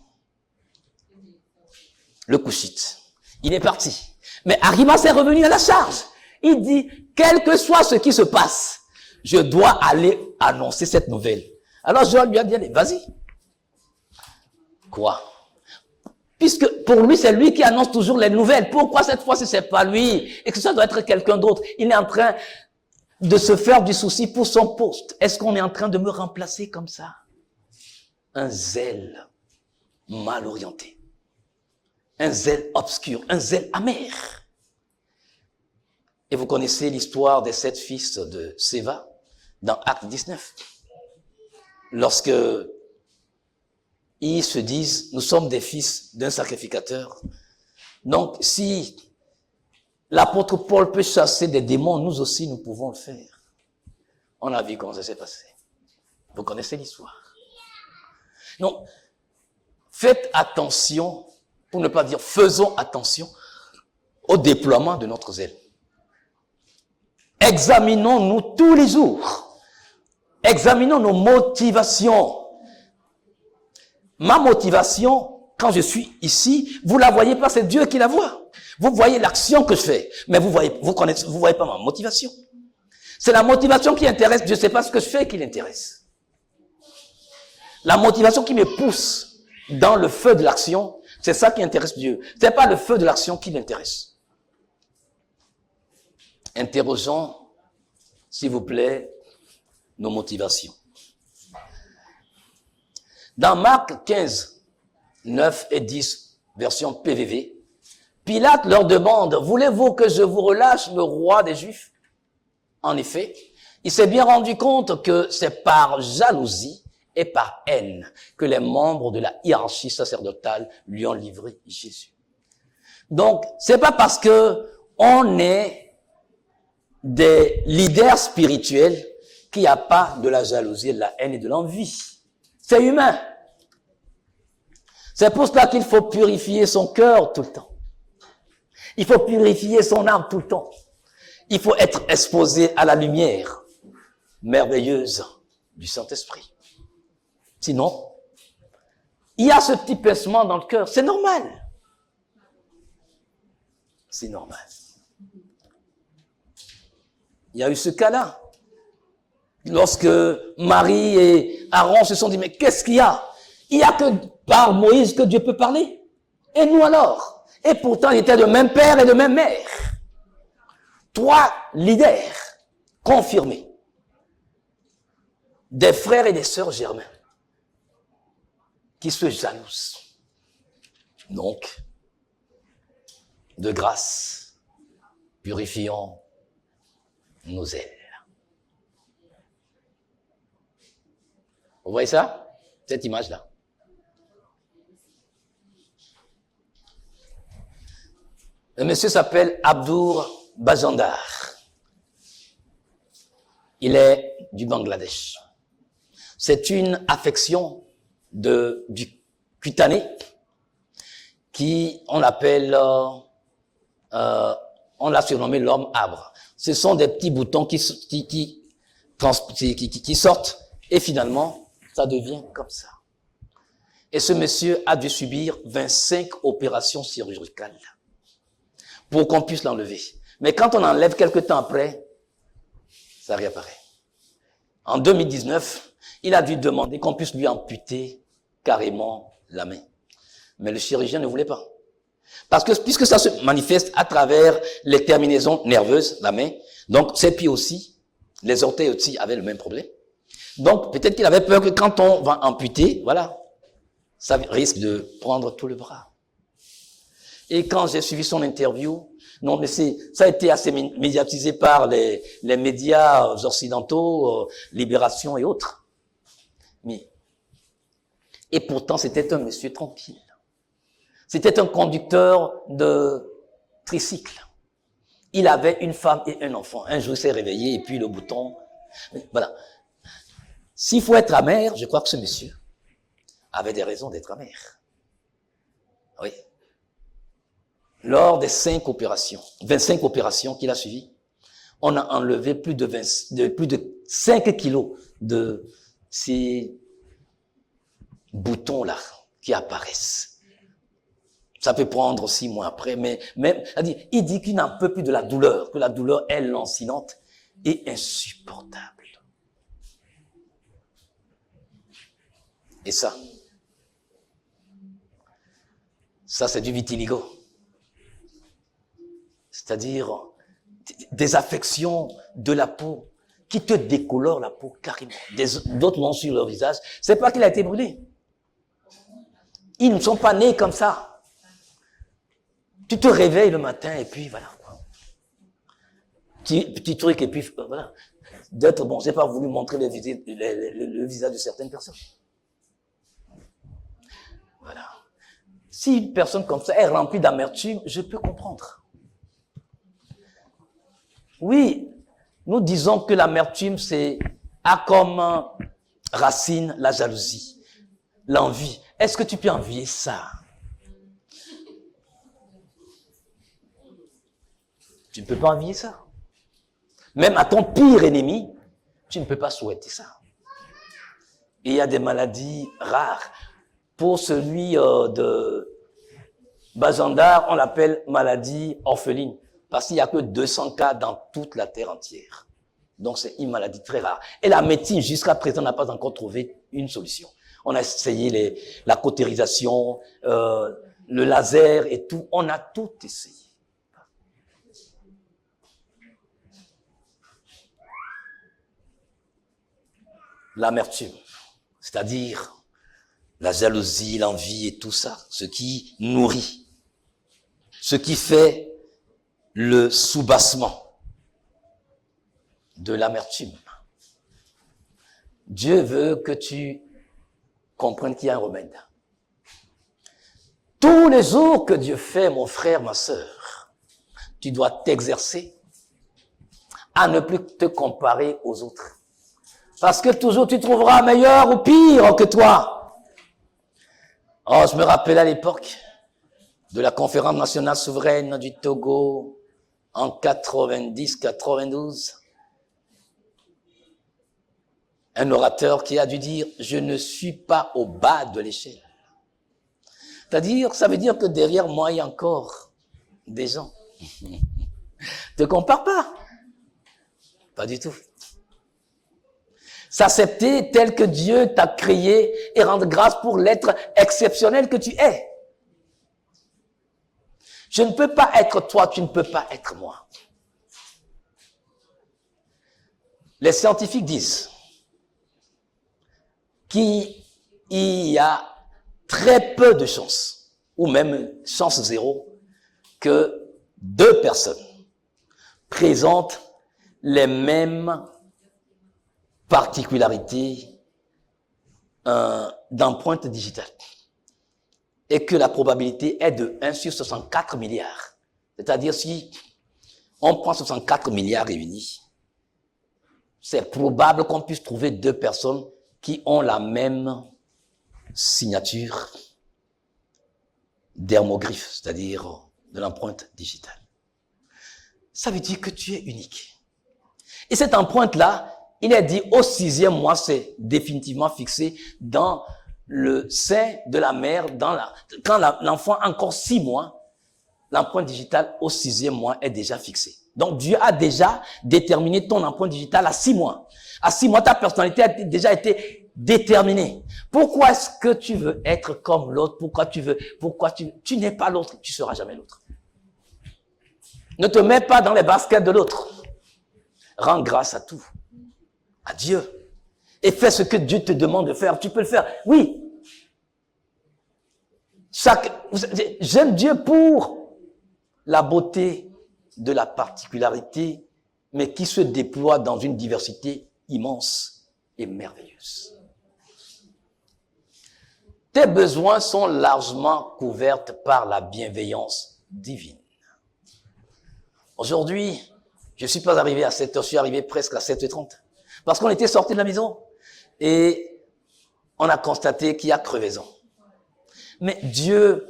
le Couchite. Il est parti. Mais Ahimaas est revenu à la charge. Il dit, quel que soit ce qui se passe, je dois aller annoncer cette nouvelle. Alors Joab lui a dit, allez, vas-y. Quoi? Puisque pour lui, c'est lui qui annonce toujours les nouvelles. Pourquoi cette fois-ci, c'est pas lui? Et que ça doit être quelqu'un d'autre. Il est en train de se faire du souci pour son poste. Est-ce qu'on est en train de me remplacer comme ça? Un zèle mal orienté. Un zèle obscur. Un zèle amer. Et vous connaissez l'histoire des 7 fils de Séva dans Acte 19. Lorsque ils se disent, nous sommes des fils d'un sacrificateur. Donc, si l'apôtre Paul peut chasser des démons, nous aussi, nous pouvons le faire. On a vu comment ça s'est passé. Vous connaissez l'histoire. Donc, faites attention, pour ne pas dire faisons attention, au déploiement de notre zèle. Examinons-nous tous les jours. Examinons nos motivations. Ma motivation, quand je suis ici, vous la voyez pas, c'est Dieu qui la voit. Vous voyez l'action que je fais, mais vous voyez pas ma motivation. C'est la motivation qui intéresse Dieu, c'est pas ce que je fais qui l'intéresse. La motivation qui me pousse dans le feu de l'action, c'est ça qui intéresse Dieu. C'est pas le feu de l'action qui l'intéresse. Interrogeons, s'il vous plaît, nos motivations. Dans Marc 15, 9 et 10, version PVV, Pilate leur demande, voulez-vous que je vous relâche le roi des Juifs? En effet, il s'est bien rendu compte que c'est par jalousie et par haine que les membres de la hiérarchie sacerdotale lui ont livré Jésus. Donc, c'est pas parce que on est des leaders spirituels qu'il n'y a pas de la jalousie, de la haine et de l'envie. C'est humain. C'est pour cela qu'il faut purifier son cœur tout le temps. Il faut purifier son âme tout le temps. Il faut être exposé à la lumière merveilleuse du Saint-Esprit. Sinon, il y a ce petit pincement dans le cœur. C'est normal. C'est normal. Il y a eu ce cas-là. Lorsque Marie et Aaron se sont dit, mais qu'est-ce qu'il y a? Il n'y a que par Moïse que Dieu peut parler. Et nous alors? Et pourtant, ils étaient de même père et de même mère. 3 leaders confirmés. Des frères et des sœurs germains qui se jalousent. Donc, de grâce, purifions nos ailes. Vous voyez ça? Cette image-là. Le monsieur s'appelle Abdur Bajandar. Il est du Bangladesh. C'est une affection du cutané qui, on l'appelle, on l'a surnommé l'homme arbre. Ce sont des petits boutons qui sortent et finalement, ça devient comme ça. Et ce monsieur a dû subir 25 opérations chirurgicales pour qu'on puisse l'enlever. Mais quand on enlève quelques temps après, ça réapparaît. En 2019, il a dû demander qu'on puisse lui amputer carrément la main. Mais le chirurgien ne voulait pas. Parce que puisque ça se manifeste à travers les terminaisons nerveuses, la main, donc ses pieds aussi, les orteils aussi avaient le même problème. Donc peut-être qu'il avait peur que quand on va amputer, voilà, ça risque de prendre tout le bras. Et quand j'ai suivi son interview, non mais ça a été assez médiatisé par les médias occidentaux, Libération et autres. Et pourtant c'était un monsieur tranquille. C'était un conducteur de tricycle. Il avait une femme et un enfant. Un jour, il s'est réveillé et puis le bouton. Voilà. S'il faut être amer, je crois que ce monsieur avait des raisons d'être amer. Oui. Lors des 25 opérations qu'il a suivies, on a enlevé plus de 5 kilos de ces boutons-là qui apparaissent. Ça peut prendre 6 mois après, mais même, il dit qu'il n'en peut plus de la douleur, que la douleur est lancinante et insupportable. Et ça c'est du vitiligo. C'est-à-dire des affections de la peau qui te décolorent la peau carrément. D'autres l'ont sur leur visage. C'est pas qu'il a été brûlé. Ils ne sont pas nés comme ça. Tu te réveilles le matin et puis voilà. Petit truc et puis voilà. D'être bon, j'ai pas voulu montrer le visage de certaines personnes. Voilà. Si une personne comme ça est remplie d'amertume, je peux comprendre. Oui, nous disons que l'amertume a comme racine la jalousie, l'envie. Est-ce que tu peux envier ça? Tu ne peux pas envier ça. Même à ton pire ennemi, tu ne peux pas souhaiter ça. Et il y a des maladies rares. Pour celui de Bajandar, on l'appelle maladie orpheline. Parce qu'il n'y a que 200 cas dans toute la terre entière. Donc c'est une maladie très rare. Et la médecine, jusqu'à présent, n'a pas encore trouvé une solution. On a essayé la cautérisation, le laser et tout. On a tout essayé. L'amertume, c'est-à-dire la jalousie, l'envie et tout ça, ce qui nourrit, ce qui fait le soubassement de l'amertume. Dieu veut que tu comprennes qu'il y a un remède. Tous les jours que Dieu fait, mon frère, ma sœur, tu dois t'exercer à ne plus te comparer aux autres. Parce que toujours tu trouveras meilleur ou pire que toi. Oh, je me rappelle à l'époque, de la Conférence nationale souveraine du Togo en 90-92. Un orateur qui a dû dire « Je ne suis pas au bas de l'échelle ». C'est-à-dire, ça veut dire que derrière moi, il y a encore des gens. Te compare pas. Pas du tout. S'accepter tel que Dieu t'a créé et rendre grâce pour l'être exceptionnel que tu es. Je ne peux pas être toi, tu ne peux pas être moi. Les scientifiques disent qu'il y a très peu de chances, ou même chance zéro, que deux personnes présentent les mêmes particularités d'empreinte digitale. Et que la probabilité est de 1 sur 64 milliards. C'est-à-dire si on prend 64 milliards réunis, c'est probable qu'on puisse trouver deux personnes qui ont la même signature dermographe, c'est-à-dire de l'empreinte digitale. Ça veut dire que tu es unique. Et cette empreinte-là, il est dit au 6e mois, c'est définitivement fixé dans le sein de la mère, quand l'enfant a encore 6 mois, l'empreinte digitale au 6e mois est déjà fixée. Donc Dieu a déjà déterminé ton empreinte digitale à 6 mois. À 6 mois, ta personnalité a déjà été déterminée. Pourquoi est-ce que tu veux être comme l'autre? Pourquoi tu n'es pas l'autre, tu seras jamais l'autre. Ne te mets pas dans les baskets de l'autre. Rends grâce à tout. À Dieu. Et fais ce que Dieu te demande de faire. Tu peux le faire. Oui. J'aime Dieu pour la beauté de la particularité, mais qui se déploie dans une diversité immense et merveilleuse. Tes besoins sont largement couverts par la bienveillance divine. Aujourd'hui, je ne suis pas arrivé à 7h, je suis arrivé presque à 7h30. Parce qu'on était sorti de la maison et on a constaté qu'il y a crevaison. Mais Dieu,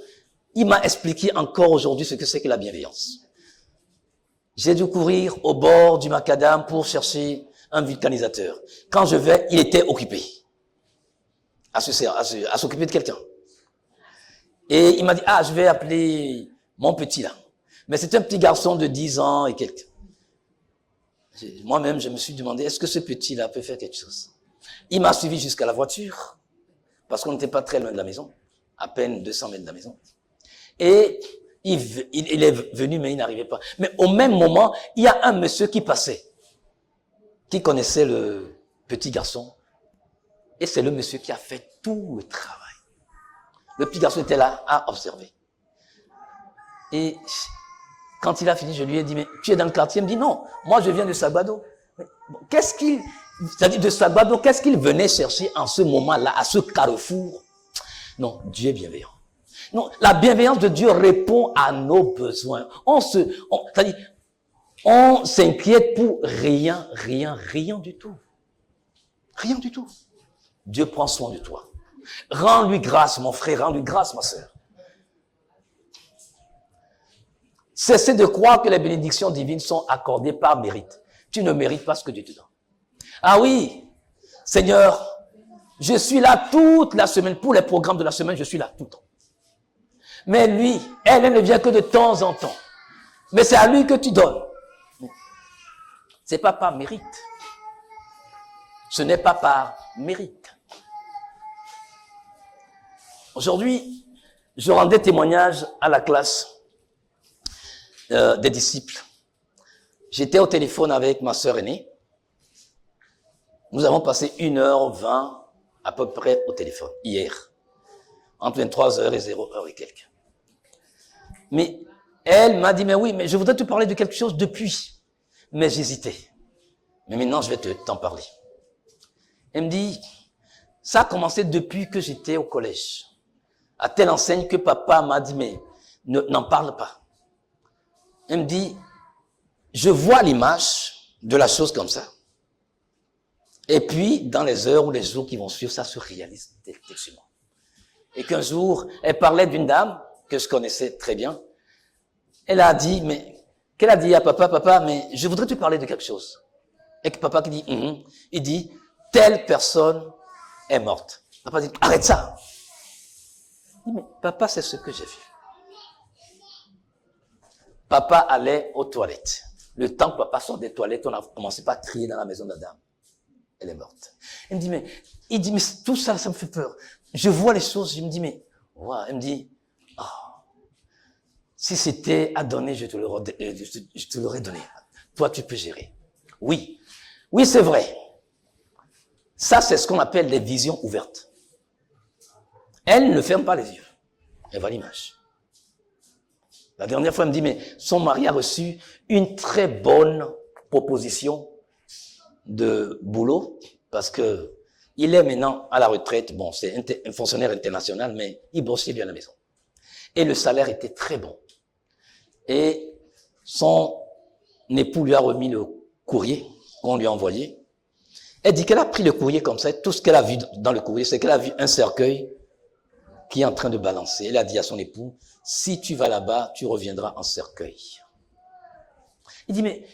il m'a expliqué encore aujourd'hui ce que c'est que la bienveillance. J'ai dû courir au bord du macadam pour chercher un vulcanisateur. Quand je vais, il était occupé à s'occuper de quelqu'un. Et il m'a dit, je vais appeler mon petit là. Mais c'est un petit garçon de 10 ans et quelques. Moi-même, je me suis demandé, est-ce que ce petit-là peut faire quelque chose? Il m'a suivi jusqu'à la voiture, parce qu'on n'était pas très loin de la maison, à peine 200 mètres de la maison. Et il est venu, mais il n'arrivait pas. Mais au même moment, il y a un monsieur qui passait, qui connaissait le petit garçon. Et c'est le monsieur qui a fait tout le travail. Le petit garçon était là à observer. Et quand il a fini, je lui ai dit, mais tu es dans le quartier? Il me dit, non, moi je viens de Sagbado. C'est-à-dire de Sagbado, qu'est-ce qu'il venait chercher en ce moment-là, à ce carrefour? Non, Dieu est bienveillant. Non, la bienveillance de Dieu répond à nos besoins. C'est-à-dire, on s'inquiète pour rien du tout. Rien du tout. Dieu prend soin de toi. Rends-lui grâce, mon frère, rends-lui grâce, ma sœur. Cessez de croire que les bénédictions divines sont accordées par mérite. Tu ne mérites pas ce que Dieu te donne. Ah oui, Seigneur, je suis là toute la semaine. Pour les programmes de la semaine, je suis là tout le temps. Mais lui, elle ne vient que de temps en temps. Mais c'est à lui que tu donnes. C'est pas par mérite. Ce n'est pas par mérite. Aujourd'hui, je rendais témoignage à la classe des disciples. J'étais au téléphone avec ma sœur aînée. Nous avons passé 1h20 à peu près au téléphone, hier. Entre 23h et 0h et quelques. Mais elle m'a dit, mais oui, mais je voudrais te parler de quelque chose depuis. Mais j'hésitais. Mais maintenant, je vais t'en parler. Elle me dit, ça a commencé depuis que j'étais au collège. À telle enseigne que papa m'a dit, mais n'en parle pas. Elle me dit, je vois l'image de la chose comme ça. Et puis, dans les heures ou les jours qui vont suivre, ça se réalise tellement. Et qu'un jour, elle parlait d'une dame que je connaissais très bien. Elle a dit, qu'elle a dit à papa, mais je voudrais te parler de quelque chose. Et que papa qui dit, il dit, telle personne est morte. Papa dit, arrête ça. Il dit, mais papa, c'est ce que j'ai vu. Papa allait aux toilettes. Le temps que papa sort des toilettes, on a commencé par crier dans la maison d'Adam. Elle est morte. Il me dit, mais tout ça, ça me fait peur. Je vois les choses, je me dis, mais, wow. Elle me dit, si c'était à donner, je te l'aurais donné. Toi, tu peux gérer. Oui, c'est vrai. Ça, c'est ce qu'on appelle les visions ouvertes. Elle ne ferme pas les yeux. Elle voit l'image. La dernière fois, elle me dit, mais son mari a reçu une très bonne proposition de boulot parce que il est maintenant à la retraite. Bon, c'est un fonctionnaire international, mais il bossait bien à la maison. Et le salaire était très bon. Et son époux lui a remis le courrier qu'on lui a envoyé. Elle dit qu'elle a pris le courrier comme ça. Tout ce qu'elle a vu dans le courrier, c'est qu'elle a vu un cercueil qui est en train de balancer. Elle a dit à son époux, si tu vas là-bas, tu reviendras en cercueil. Il dit, mais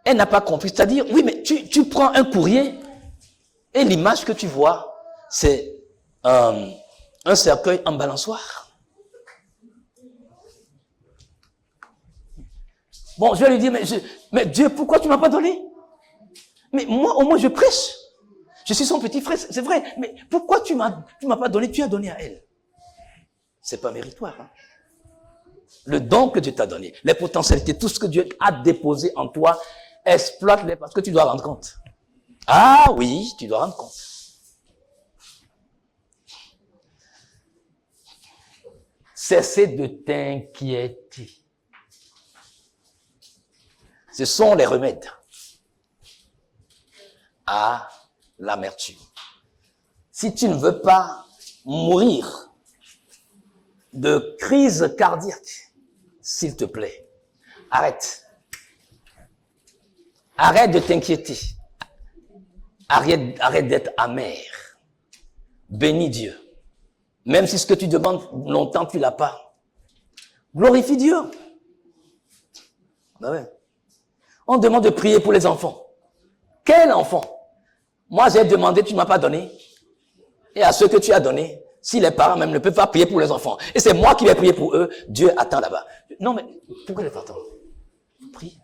elle n'a pas compris. C'est-à-dire, oui, mais tu prends un courrier et l'image que tu vois, c'est un cercueil en balançoire. Bon, je vais lui dire, mais Dieu, pourquoi tu m'as pas donné? Mais moi, au moins, je prêche. Je suis son petit frère, c'est vrai. Mais pourquoi tu m'as pas donné? Tu as donné à elle. C'est pas méritoire. Hein? Le don que Dieu t'a donné, les potentialités, tout ce que Dieu a déposé en toi, exploite-les parce que tu dois rendre compte. Ah oui, tu dois rendre compte. Cessez de t'inquiéter. Ce sont les remèdes à l'amertume. Si tu ne veux pas mourir de crise cardiaque, s'il te plaît, arrête. Arrête de t'inquiéter. Arrête d'être amer. Bénis Dieu. Même si ce que tu demandes longtemps, tu l'as pas. Glorifie Dieu. Ben ouais. On demande de prier pour les enfants. Quel enfant? Moi, j'ai demandé, tu ne m'as pas donné. Et à ceux que tu as donnés, si les parents même ne peuvent pas prier pour les enfants, et c'est moi qui vais prier pour eux, Dieu attend là-bas. Non, mais pourquoi les parents? Prie.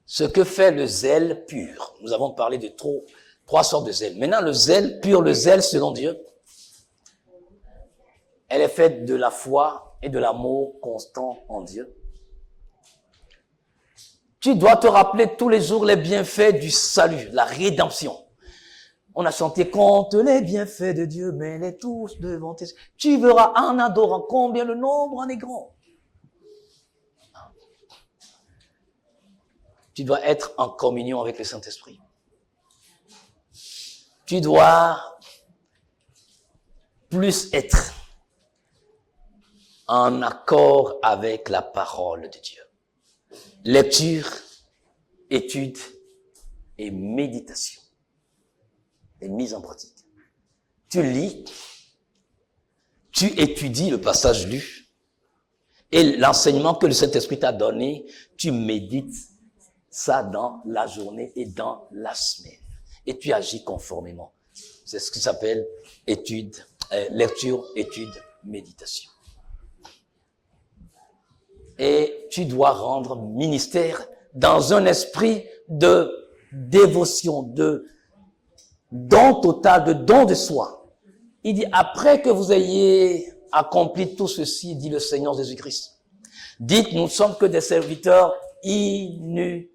Ce que fait le zèle pur. Nous avons parlé de trois sortes de zèle. Maintenant, le zèle pur, le zèle selon Dieu, elle est faite de la foi et de l'amour constant en Dieu. Tu dois te rappeler tous les jours les bienfaits du salut, la rédemption. On a chanté contre les bienfaits de Dieu, mais les tous devant tes... Tu verras en adorant combien le nombre en est grand. Tu dois être en communion avec le Saint-Esprit. Tu dois plus être en accord avec la parole de Dieu. Lecture, étude et méditation. Et mise en pratique. Tu lis, tu étudies le passage lu et l'enseignement que le Saint-Esprit t'a donné, tu médites ça dans la journée et dans la semaine. Et tu agis conformément. C'est ce qui s'appelle lecture, étude, méditation. Et tu dois rendre ministère dans un esprit de dévotion, de don total, de don de soi. Il dit, après que vous ayez accompli tout ceci, dit le Seigneur Jésus-Christ, dites, nous ne sommes que des serviteurs inutiles.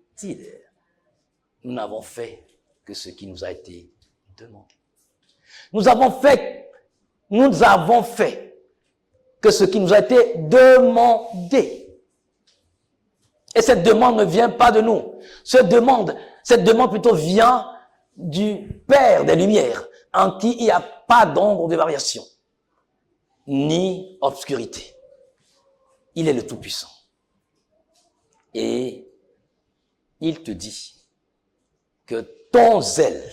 Nous n'avons fait que ce qui nous a été demandé. Nous avons fait que ce qui nous a été demandé. Et cette demande ne vient pas de nous. Cette demande plutôt vient du Père des Lumières, en qui il n'y a pas d'ombre de variation, ni obscurité. Il est le Tout-Puissant. Et il te dit que ton zèle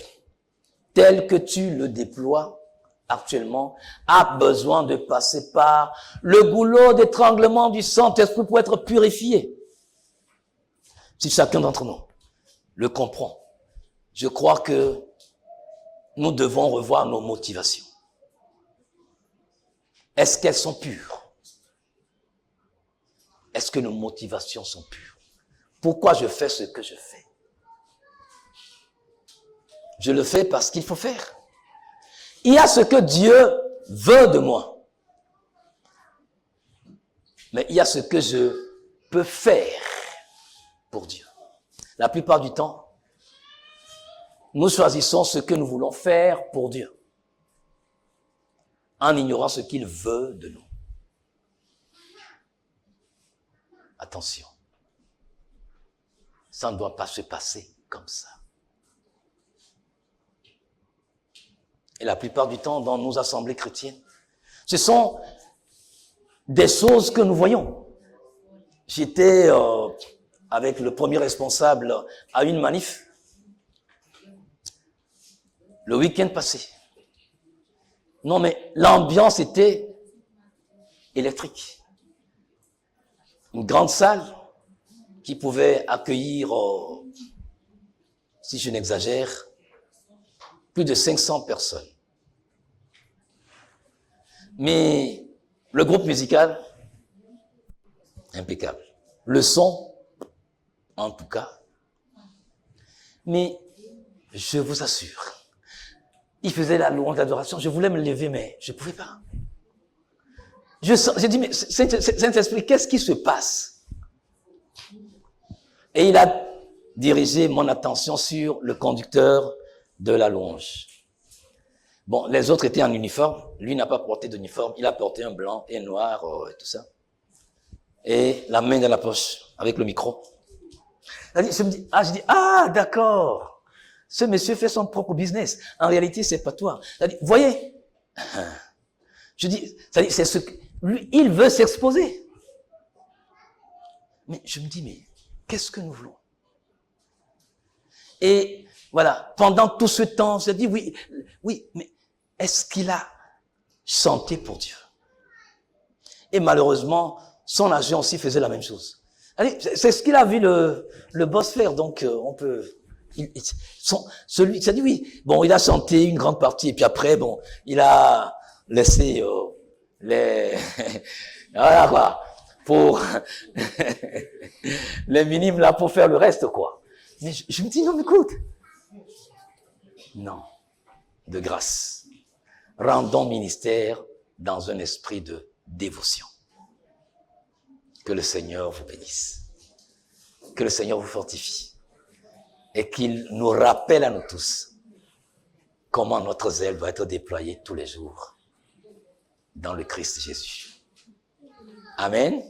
tel que tu le déploies actuellement, a besoin de passer par le goulot d'étranglement du Saint-Esprit pour être purifié. Si chacun d'entre nous le comprend, je crois que nous devons revoir nos motivations. Est-ce qu'elles sont pures? Est-ce que nos motivations sont pures? Pourquoi je fais ce que je fais? Je le fais parce qu'il faut faire. Il y a ce que Dieu veut de moi. Mais il y a ce que je peux faire pour Dieu. La plupart du temps, nous choisissons ce que nous voulons faire pour Dieu, en ignorant ce qu'il veut de nous. Attention, ça ne doit pas se passer comme ça. Et la plupart du temps, dans nos assemblées chrétiennes, ce sont des choses que nous voyons. J'étais avec le premier responsable à une manif le week-end passé. Non, mais l'ambiance était électrique. Une grande salle qui pouvait accueillir, si je n'exagère, plus de 500 personnes. Mais le groupe musical, impeccable. Le son, en tout cas. Mais je vous assure, il faisait la louange d'adoration. Je voulais me lever, mais je ne pouvais pas. J'ai dit, mais Saint-Esprit, qu'est-ce qui se passe? Et il a dirigé mon attention sur le conducteur de la louange. Bon, les autres étaient en uniforme. Lui n'a pas porté d'uniforme. Il a porté un blanc et un noir, et tout ça. Et la main dans la poche, avec le micro. Je me dis, d'accord. Ce monsieur fait son propre business. En réalité, c'est pas toi. Vous voyez? Je dis, c'est ce que, lui, il veut s'exposer. Mais je me dis, mais qu'est-ce que nous voulons? Et voilà, pendant tout ce temps, je dis, oui, mais est-ce qu'il a chanté pour Dieu? Et malheureusement, son agent aussi faisait la même chose. C'est ce qu'il a vu le boss faire, donc on peut... celui qui a dit oui, bon, il a chanté une grande partie, et puis après, bon, il a laissé les... voilà quoi, pour les minimes là, pour faire le reste, quoi. Mais je me dis, non, mais écoute, non, de grâce, rendons ministère dans un esprit de dévotion. Que le Seigneur vous bénisse, que le Seigneur vous fortifie, et qu'il nous rappelle à nous tous comment notre zèle doit être déployé tous les jours dans le Christ Jésus. Amen.